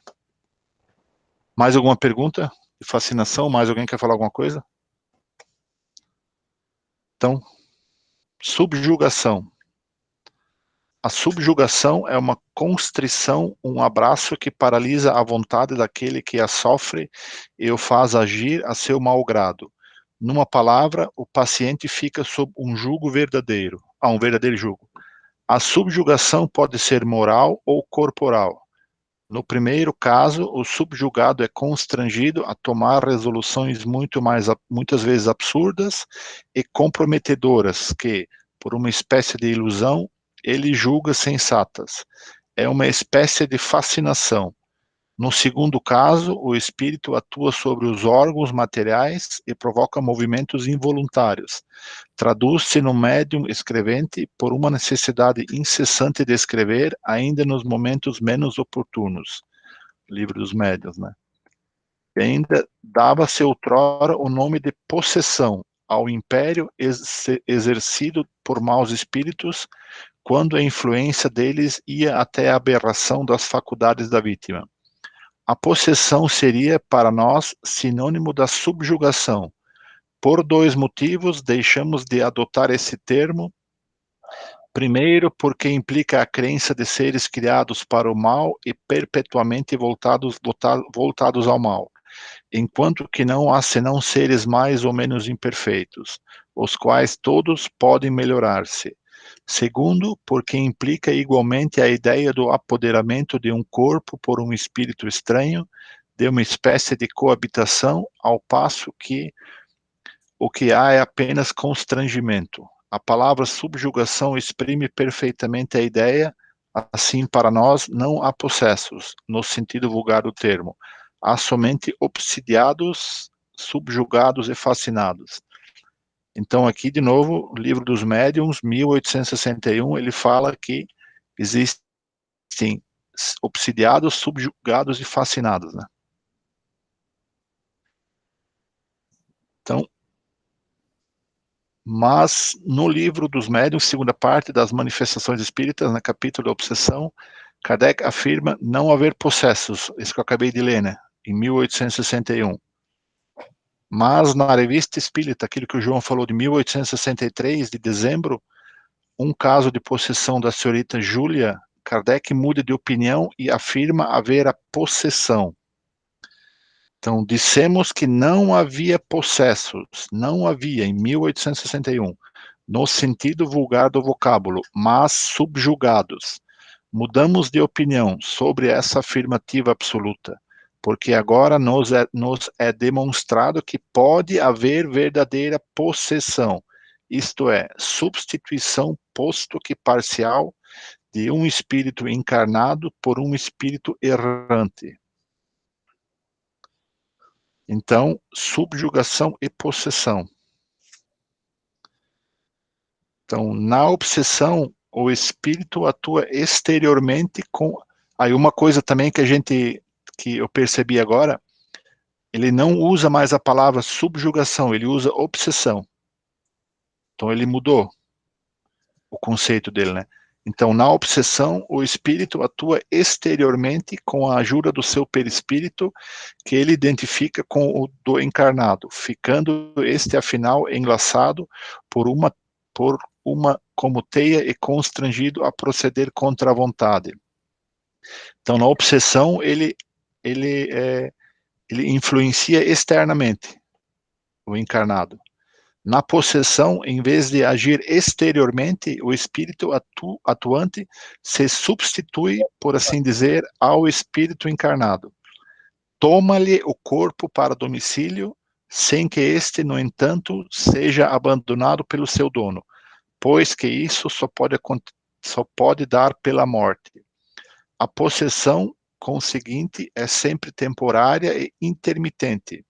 Mais alguma pergunta de fascinação? Mais alguém quer falar alguma coisa? Então, subjugação. A subjugação é uma constrição, um abraço que paralisa a vontade daquele que a sofre e o faz agir a seu mau grado. Numa palavra, o paciente fica sob um jugo verdadeiro, um verdadeiro jugo. A subjugação pode ser moral ou corporal. No primeiro caso, o subjugado é constrangido a tomar resoluções muitas vezes absurdas e comprometedoras que, por uma espécie de ilusão, ele julga sensatas. É uma espécie de fascinação. No segundo caso, o espírito atua sobre os órgãos materiais e provoca movimentos involuntários. Traduz-se no médium escrevente por uma necessidade incessante de escrever, ainda nos momentos menos oportunos. Livro dos Médiuns, né? E ainda dava-se outrora o nome de possessão ao império exercido por maus espíritos, quando a influência deles ia até a aberração das faculdades da vítima. A possessão seria, para nós, sinônimo da subjugação. Por 2 motivos, deixamos de adotar esse termo. Primeiro, porque implica a crença de seres criados para o mal e perpetuamente voltados ao mal, enquanto que não há senão seres mais ou menos imperfeitos, os quais todos podem melhorar-se. Segundo, porque implica igualmente a ideia do apoderamento de um corpo por um espírito estranho, de uma espécie de coabitação, ao passo que o que há é apenas constrangimento. A palavra subjugação exprime perfeitamente a ideia. Assim, para nós, não há possessos, no sentido vulgar do termo. Há somente obsidiados, subjugados e fascinados. Então, aqui, de novo, o Livro dos Médiuns, 1861, ele fala que existem obsidiados, subjugados e fascinados, né? Então, mas no Livro dos Médiuns, segunda parte das Manifestações Espíritas, no capítulo da Obsessão, Kardec afirma não haver possessos, isso que eu acabei de ler, né, em 1861. Mas na Revista Espírita, aquilo que o João falou de 1863, de dezembro, um caso de possessão da senhorita Júlia, Kardec muda de opinião e afirma haver a possessão. Então, dissemos que não havia possessos, não havia em 1861, no sentido vulgar do vocábulo, mas subjugados. Mudamos de opinião sobre essa afirmativa absoluta, porque agora nos é demonstrado que pode haver verdadeira possessão, isto é, substituição, posto que parcial, de um espírito encarnado por um espírito errante. Então, subjugação e possessão. Então, na obsessão, o espírito atua exteriormente com... Aí uma coisa também que eu percebi agora, ele não usa mais a palavra subjugação, ele usa obsessão. Então, ele mudou o conceito dele, né? Então, na obsessão, o espírito atua exteriormente com a ajuda do seu perispírito, que ele identifica com o do encarnado, ficando este, afinal, enlaçado por uma como teia e constrangido a proceder contra a vontade. Então, na obsessão, ele influencia externamente o encarnado. Na possessão, em vez de agir exteriormente, o espírito atuante se substitui, por assim dizer, ao espírito encarnado. Toma-lhe o corpo para domicílio, sem que este, no entanto, seja abandonado pelo seu dono, pois que isso só pode dar pela morte. A possessão, conseguinte, é sempre temporária e intermitente,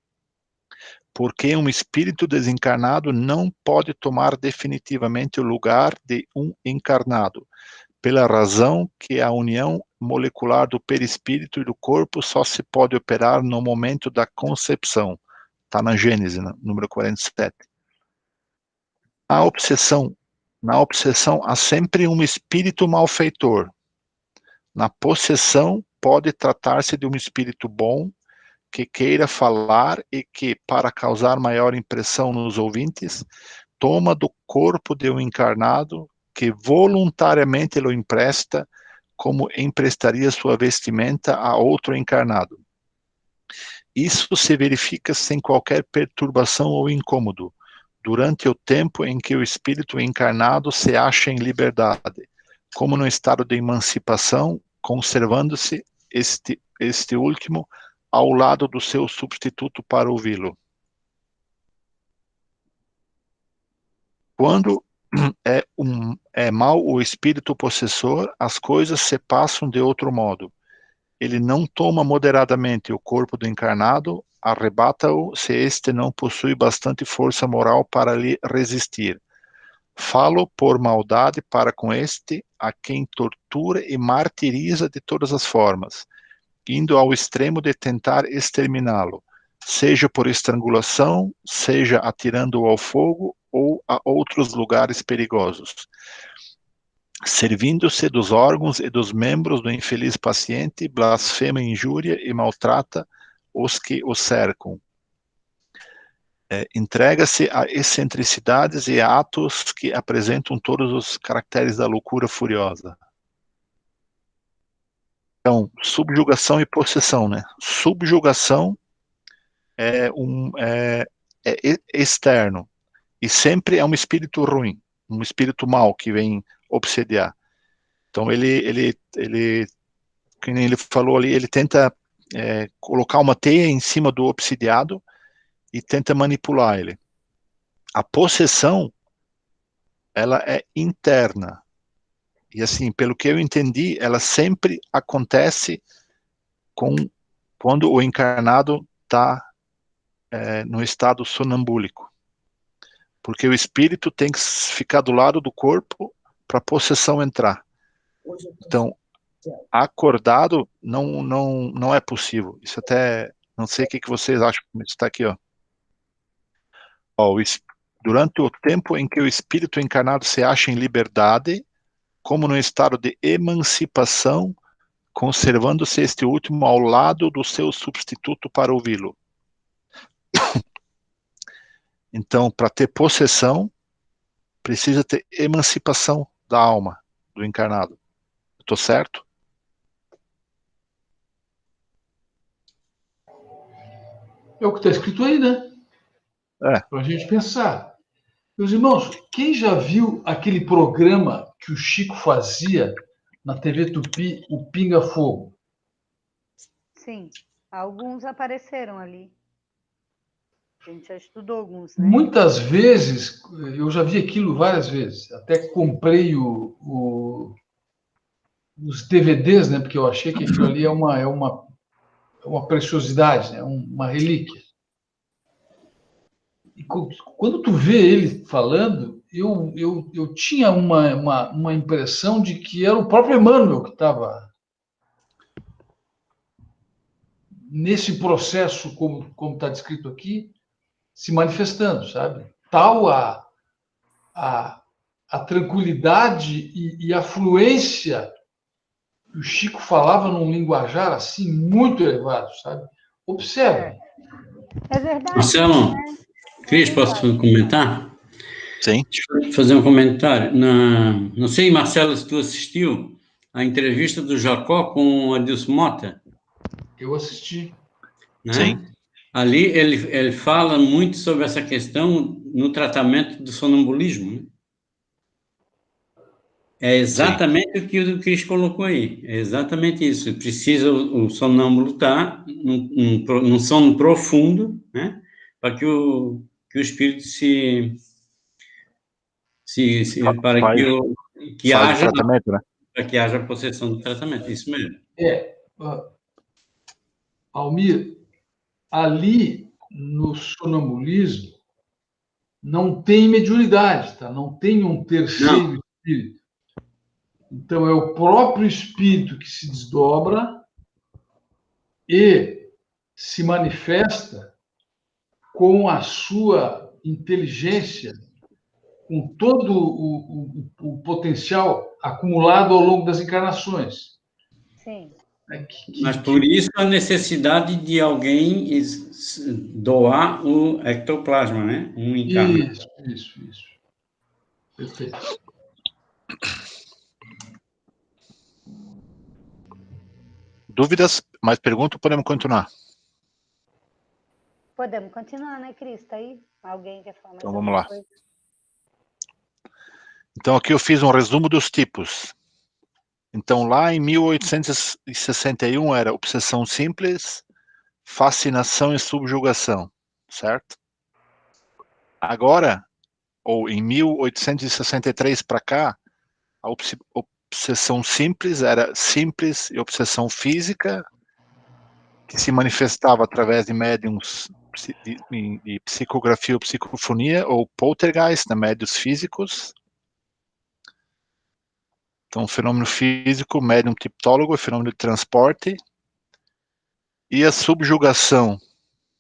porque um espírito desencarnado não pode tomar definitivamente o lugar de um encarnado, pela razão que a união molecular do perispírito e do corpo só se pode operar no momento da concepção. Está na Gênesis, número 47. Na obsessão há sempre um espírito malfeitor. Na possessão pode tratar-se de um espírito bom, que queira falar e que, para causar maior impressão nos ouvintes, toma do corpo de um encarnado que voluntariamente lhe empresta, como emprestaria sua vestimenta a outro encarnado. Isso se verifica sem qualquer perturbação ou incômodo, durante o tempo em que o espírito encarnado se acha em liberdade, como no estado de emancipação, conservando-se este último ao lado do seu substituto para ouvi-lo. Quando é mau o espírito possessor, as coisas se passam de outro modo. Ele não toma moderadamente o corpo do encarnado, arrebata-o se este não possui bastante força moral para lhe resistir. Falo por maldade para com este, a quem tortura e martiriza de todas as formas, indo ao extremo de tentar exterminá-lo, seja por estrangulação, seja atirando-o ao fogo ou a outros lugares perigosos. servindo-se dos órgãos e dos membros do infeliz paciente, blasfema, injúria e maltrata os que o cercam. Entrega-se a excentricidades e a atos que apresentam todos os caracteres da loucura furiosa. Então, subjugação e possessão, né? Subjugação é externo, e sempre é um espírito ruim, um espírito mau que vem obsediar. Então, como ele falou ali, ele tenta colocar uma teia em cima do obsidiado e tenta manipular ele. A possessão, ela é interna. E assim, pelo que eu entendi, ela sempre acontece quando o encarnado está no estado sonambúlico. Porque o espírito tem que ficar do lado do corpo para a possessão entrar. Então, acordado não é possível. Isso até, não sei o que vocês acham, está aqui, ó. Durante o tempo em que o espírito encarnado se acha em liberdade, como no estado de emancipação, conservando-se este último ao lado do seu substituto para ouvi-lo. Então, para ter possessão, precisa ter emancipação da alma, do encarnado. Estou certo? É o que está escrito aí, né? Para a gente pensar. Meus irmãos, quem já viu aquele programa que o Chico fazia na TV Tupi, o Pinga Fogo? Sim, alguns apareceram ali. A gente já estudou alguns, né? Muitas vezes, eu já vi aquilo várias vezes. Até comprei os DVDs, né? Porque eu achei que aquilo ali é uma preciosidade, né? Uma relíquia. E quando tu vê ele falando, eu tinha uma impressão de que era o próprio Emmanuel que estava nesse processo, como está descrito aqui, se manifestando, sabe? Tal a tranquilidade e a fluência que o Chico falava num linguajar assim muito elevado, sabe? Observe. É verdade. Marcelo, né? Cris, posso comentar? Sim. Deixa eu fazer um comentário. Não sei, Marcelo, se tu assistiu a entrevista do Jacó com o Adilson Mota. Eu assisti. Né? Sim. Ali ele fala muito sobre essa questão no tratamento do sonambulismo. Né? É exatamente o que o Cris colocou aí. É exatamente isso. Precisa o sonâmbulo estar num sono profundo, né? Para que o espírito para que haja tratamento, né? Para que haja possessão do tratamento. Isso mesmo. Almir, ali no sonambulismo não tem mediunidade, tá? Não tem um terceiro espírito. Então, é o próprio espírito que se desdobra e se manifesta com a sua inteligência, com todo o potencial acumulado ao longo das encarnações. Sim. Mas por isso a necessidade de alguém doar o ectoplasma, né? Um encarnado. Isso. Perfeito. Dúvidas? Mais perguntas? Podemos continuar? Podemos continuar, né, Cris? Tá aí? Alguém quer falar mais Então, vamos lá. coisa? Então, aqui eu fiz um resumo dos tipos. Então, lá em 1861 era obsessão simples, fascinação e subjugação, certo? Agora, ou em 1863 para cá, a obsessão simples era simples e obsessão física, que se manifestava através de médiums de psicografia ou psicofonia, ou poltergeist, né, médiums físicos. Então, fenômeno físico, médium tiptólogo, fenômeno de transporte. E a subjugação,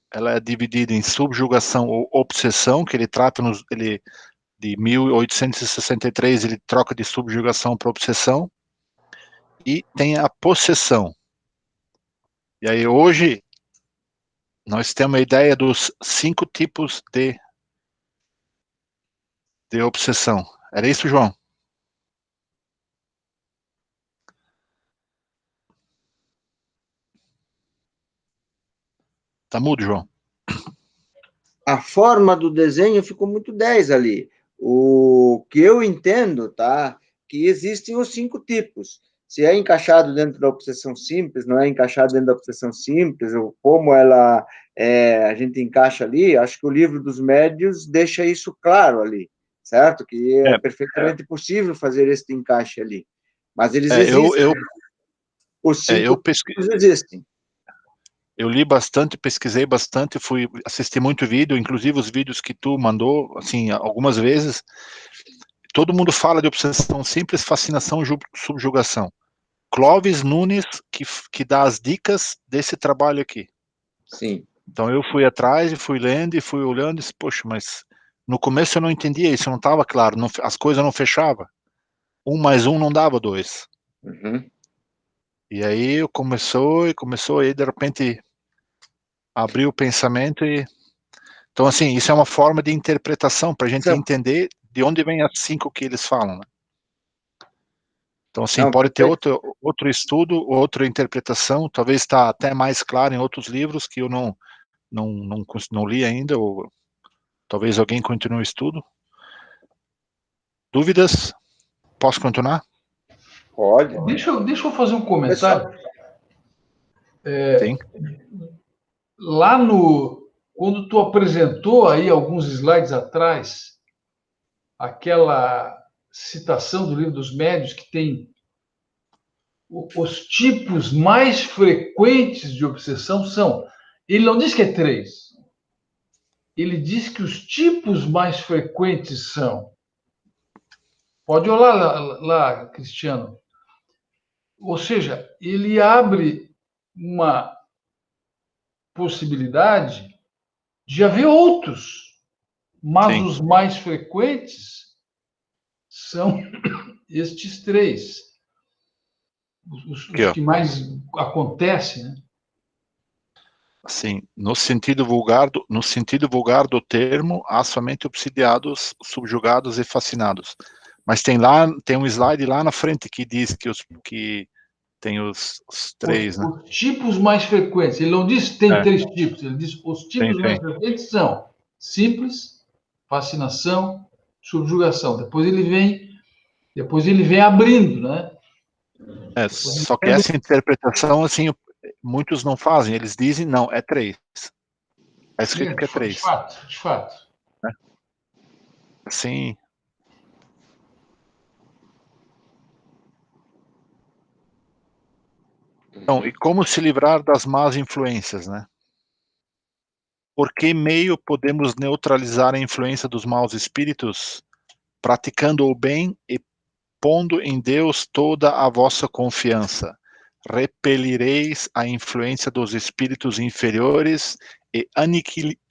ela é dividida em subjugação ou obsessão, que ele trata, ele de 1863, ele troca de subjugação para obsessão, e tem a possessão. E aí hoje nós temos a ideia dos 5 tipos de obsessão. Era isso, João? Tá mudo, João. A forma do desenho ficou muito 10 ali. O que eu entendo, tá? Que existem os 5 tipos. Se é encaixado dentro da obsessão simples, não é encaixado dentro da obsessão simples, ou como ela a gente encaixa ali, acho que o livro dos médios deixa isso claro ali, certo? Que é perfeitamente possível fazer esse encaixe ali. Mas eles existem. Os 5 tipos existem. Eu li bastante, pesquisei bastante, fui assistir muito vídeo, inclusive os vídeos que tu mandou, assim, algumas vezes. Todo mundo fala de obsessão simples, fascinação, subjugação. Clóvis Nunes, que dá as dicas desse trabalho aqui. Sim. Então eu fui atrás, e fui lendo, e fui olhando, e disse, poxa, mas no começo eu não entendia isso, não estava claro, as coisas não fechavam. 1 mais 1 não dava 2. Uhum. E aí começou, e de repente abriu o pensamento e... Então, assim, isso é uma forma de interpretação, para a gente entender de onde vem as 5 que eles falam, né? Então, assim, pode ter outro estudo, outra interpretação, talvez está até mais claro em outros livros que eu não li ainda, ou talvez alguém continue o estudo. Dúvidas? Posso continuar? Pode. Deixa eu fazer um comentário. Sim. Lá quando tu apresentou aí alguns slides atrás, aquela citação do livro dos médios que tem os tipos mais frequentes de obsessão são... Ele não diz que é 3. Ele diz que os tipos mais frequentes são... Pode olhar lá, Cristiano. Ou seja, ele abre uma possibilidade de haver outros, mas Sim. os mais frequentes são estes 3. Os que mais acontecem, né? Assim, no sentido vulgar do termo, há somente obsidiados, subjugados e fascinados. Mas tem um slide lá na frente que diz que tem os 3, né? Os tipos mais frequentes. Ele não diz que tem 3 tipos, ele diz os tipos mais frequentes são simples, fascinação, subjugação. Depois ele vem abrindo, né? Só que essa interpretação, assim, muitos não fazem, eles dizem, não, é 3. É escrito que é 3. De fato. Sim. Então, e como se livrar das más influências, né? Por que meio podemos neutralizar a influência dos maus espíritos? Praticando o bem e pondo em Deus toda a vossa confiança. Repelireis a influência dos espíritos inferiores e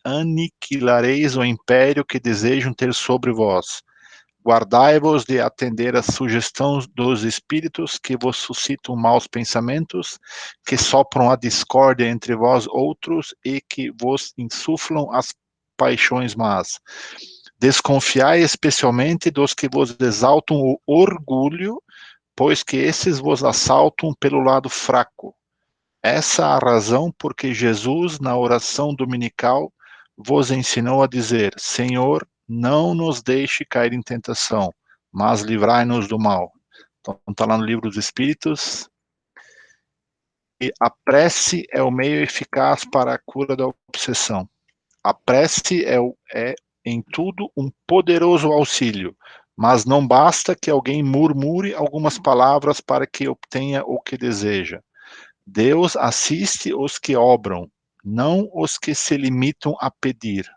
aniquilareis o império que desejam ter sobre vós. Guardai-vos de atender às sugestões dos espíritos que vos suscitam maus pensamentos, que sopram a discórdia entre vós outros e que vos insuflam as paixões más. Desconfiai especialmente dos que vos exaltam o orgulho, pois que esses vos assaltam pelo lado fraco. Essa é a razão por que Jesus, na oração dominical, vos ensinou a dizer: Senhor, não nos deixe cair em tentação, mas livrai-nos do mal. Então, está lá no Livro dos Espíritos. E a prece é o meio eficaz para a cura da obsessão. A prece é em tudo um poderoso auxílio, mas não basta que alguém murmure algumas palavras para que obtenha o que deseja. Deus assiste os que obram, não os que se limitam a pedir.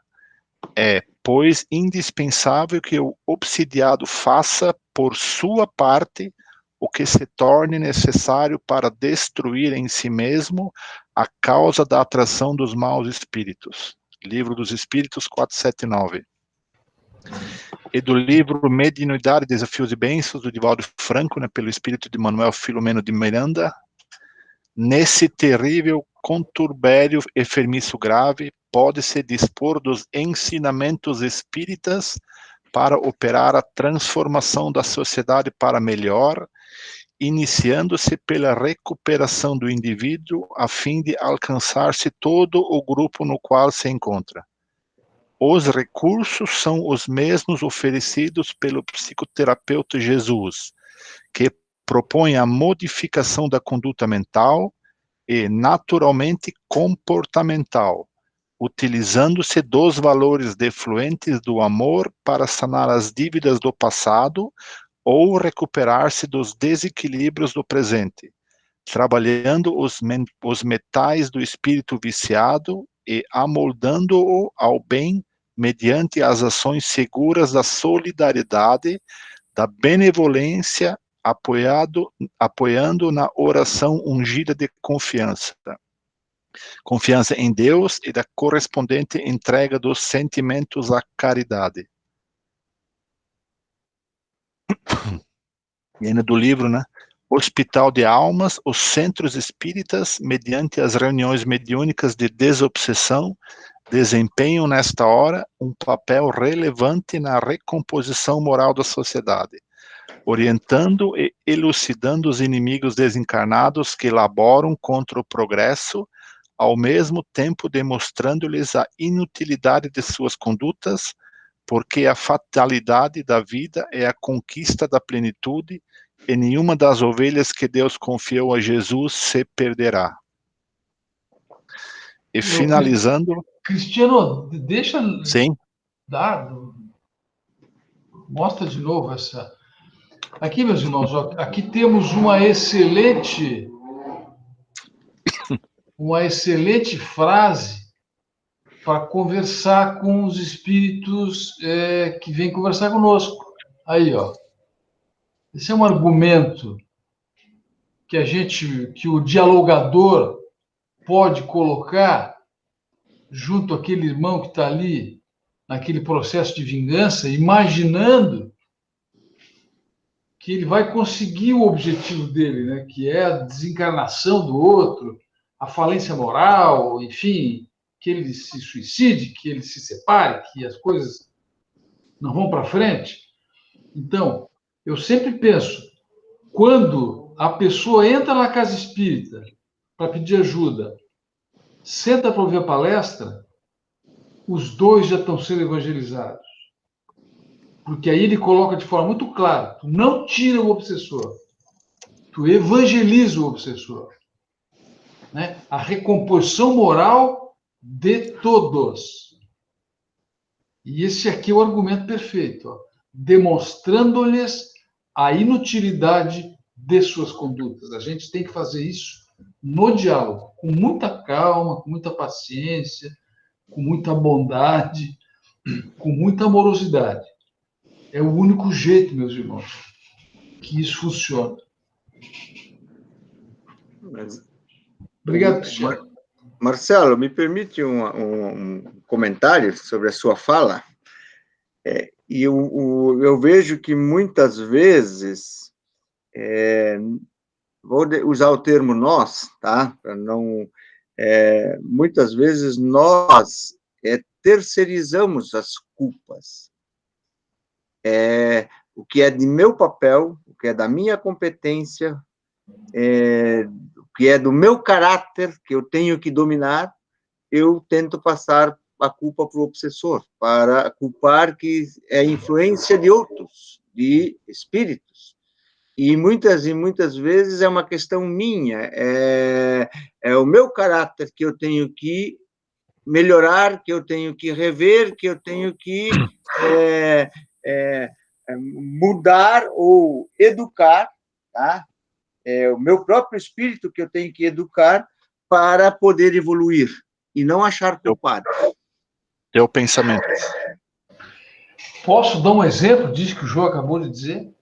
É, pois, indispensável que o obsidiado faça, por sua parte, o que se torne necessário para destruir em si mesmo a causa da atração dos maus espíritos. Livro dos Espíritos 479. E do livro Mediunidade, Desafios e Bênçãos, do Divaldo Franco, né, pelo espírito de Manuel Filomeno de Miranda, nesse terrível conturbério enfermiço grave, pode-se dispor dos ensinamentos espíritas para operar a transformação da sociedade para melhor, iniciando-se pela recuperação do indivíduo a fim de alcançar-se todo o grupo no qual se encontra. Os recursos são os mesmos oferecidos pelo psicoterapeuta Jesus, que propõe a modificação da conduta mental e, naturalmente, comportamental, utilizando-se dos valores defluentes do amor para sanar as dívidas do passado ou recuperar-se dos desequilíbrios do presente, trabalhando os metais do espírito viciado e amoldando-o ao bem mediante as ações seguras da solidariedade, da benevolência, apoiando na oração ungida de confiança em Deus e da correspondente entrega dos sentimentos à caridade. E ainda do livro, né? Hospital de Almas, os centros espíritas, mediante as reuniões mediúnicas de desobsessão, desempenham nesta hora um papel relevante na recomposição moral da sociedade, orientando e elucidando os inimigos desencarnados que laboram contra o progresso, ao mesmo tempo demonstrando-lhes a inutilidade de suas condutas, porque a fatalidade da vida é a conquista da plenitude e nenhuma das ovelhas que Deus confiou a Jesus se perderá. E finalizando... Cristiano, deixa... Sim. Mostra de novo essa... Aqui, meus irmãos, ó, aqui temos uma excelente frase para conversar com os espíritos que vêm conversar conosco. Aí, ó. Esse é um argumento que o dialogador pode colocar junto àquele irmão que está ali naquele processo de vingança, imaginando que ele vai conseguir o objetivo dele, né? Que é a desencarnação do outro, a falência moral, enfim, que ele se suicide, que ele se separe, que as coisas não vão para frente. Então, eu sempre penso, quando a pessoa entra na casa espírita para pedir ajuda, senta para ouvir a palestra, os dois já estão sendo evangelizados. Porque aí ele coloca de forma muito clara, tu não tira o obsessor, tu evangeliza o obsessor. Né? A recomposição moral de todos. E esse aqui é o argumento perfeito, ó, demonstrando-lhes a inutilidade de suas condutas. A gente tem que fazer isso no diálogo, com muita calma, com muita paciência, com muita bondade, com muita amorosidade. É o único jeito, meus irmãos, que isso funciona. Obrigado, Cristiano. Marcelo, me permite um comentário sobre a sua fala? E eu vejo que muitas vezes, vou usar o termo nós, tá? Para não, muitas vezes nós terceirizamos as culpas. O que é de meu papel, o que é da minha competência, o que é do meu caráter, que eu tenho que dominar, eu tento passar a culpa para o obsessor, para culpar que é a influência de outros, de espíritos. E muitas vezes é uma questão minha, é o meu caráter que eu tenho que melhorar, que eu tenho que rever, que eu tenho que mudar ou educar, tá? É o meu próprio espírito que eu tenho que educar para poder evoluir e não achar culpado. Teu pensamento. Posso dar um exemplo disso que o João acabou de dizer?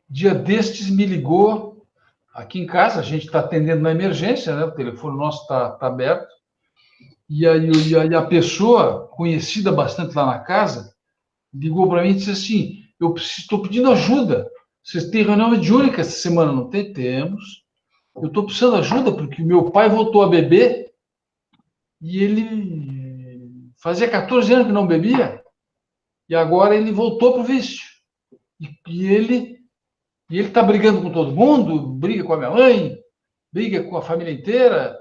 Dia destes me ligou aqui em casa, a gente está atendendo na emergência, né? O telefone nosso está aberto, e aí a pessoa, conhecida bastante lá na casa, ligou para mim e disse assim, eu estou pedindo ajuda. Vocês têm reunião mediúnica essa semana? Não tem? Temos. Eu estou precisando de ajuda porque o meu pai voltou a beber e ele fazia 14 anos que não bebia e agora ele voltou para o vício. E ele está brigando com todo mundo, briga com a minha mãe, briga com a família inteira,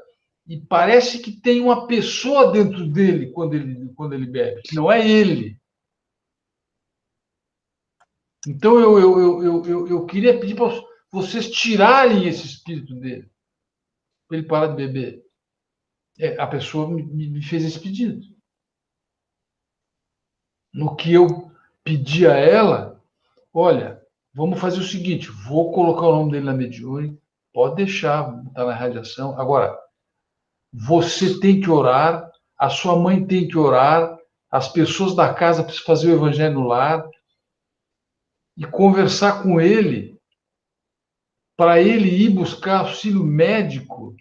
e parece que tem uma pessoa dentro dele quando ele bebe, que não é ele. Então eu queria pedir para vocês tirarem esse espírito dele, para ele parar de beber. A pessoa me fez esse pedido. No que eu pedi a ela, olha, vamos fazer o seguinte, vou colocar o nome dele na mediúnica, pode deixar, está na radiação. Agora, você tem que orar, a sua mãe tem que orar, as pessoas da casa precisam fazer o evangelho no lar e conversar com ele para ele ir buscar auxílio médico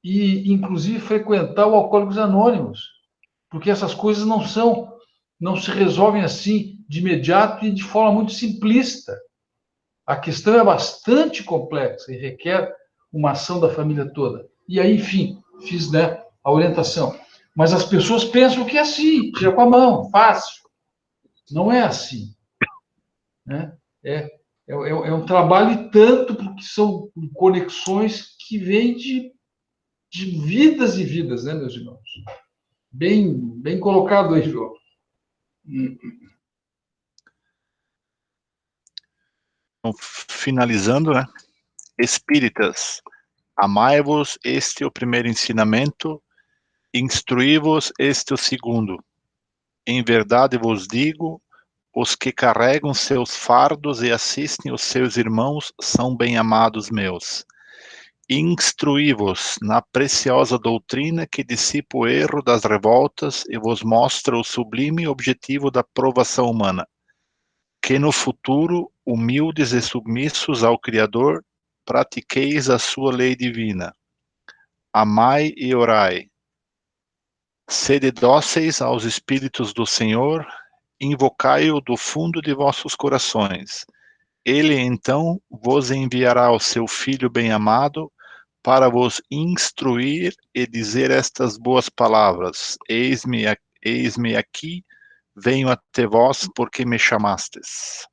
e, inclusive, frequentar o Alcoólicos Anônimos, porque essas coisas não se resolvem assim de imediato e de forma muito simplista. A questão é bastante complexa e requer uma ação da família toda. E aí, enfim, fiz, né, a orientação. Mas as pessoas pensam que é assim, tira com a mão, fácil. Não é assim. Né? É um trabalho e tanto, porque são conexões que vêm de vidas e vidas, né, meus irmãos? Bem colocado aí, João. Então, finalizando, né? Espíritas, amai-vos, este é o primeiro ensinamento, instruí-vos, este é o segundo. Em verdade vos digo, os que carregam seus fardos e assistem os seus irmãos são bem-amados meus. Instruí-vos na preciosa doutrina que dissipa o erro das revoltas e vos mostra o sublime objetivo da provação humana, que no futuro, humildes e submissos ao Criador, pratiqueis a sua lei divina. Amai e orai. Sede dóceis aos Espíritos do Senhor, invocai-o do fundo de vossos corações. Ele então vos enviará o seu Filho bem-amado para vos instruir e dizer estas boas palavras. Eis-me aqui, venho até vós porque me chamastes.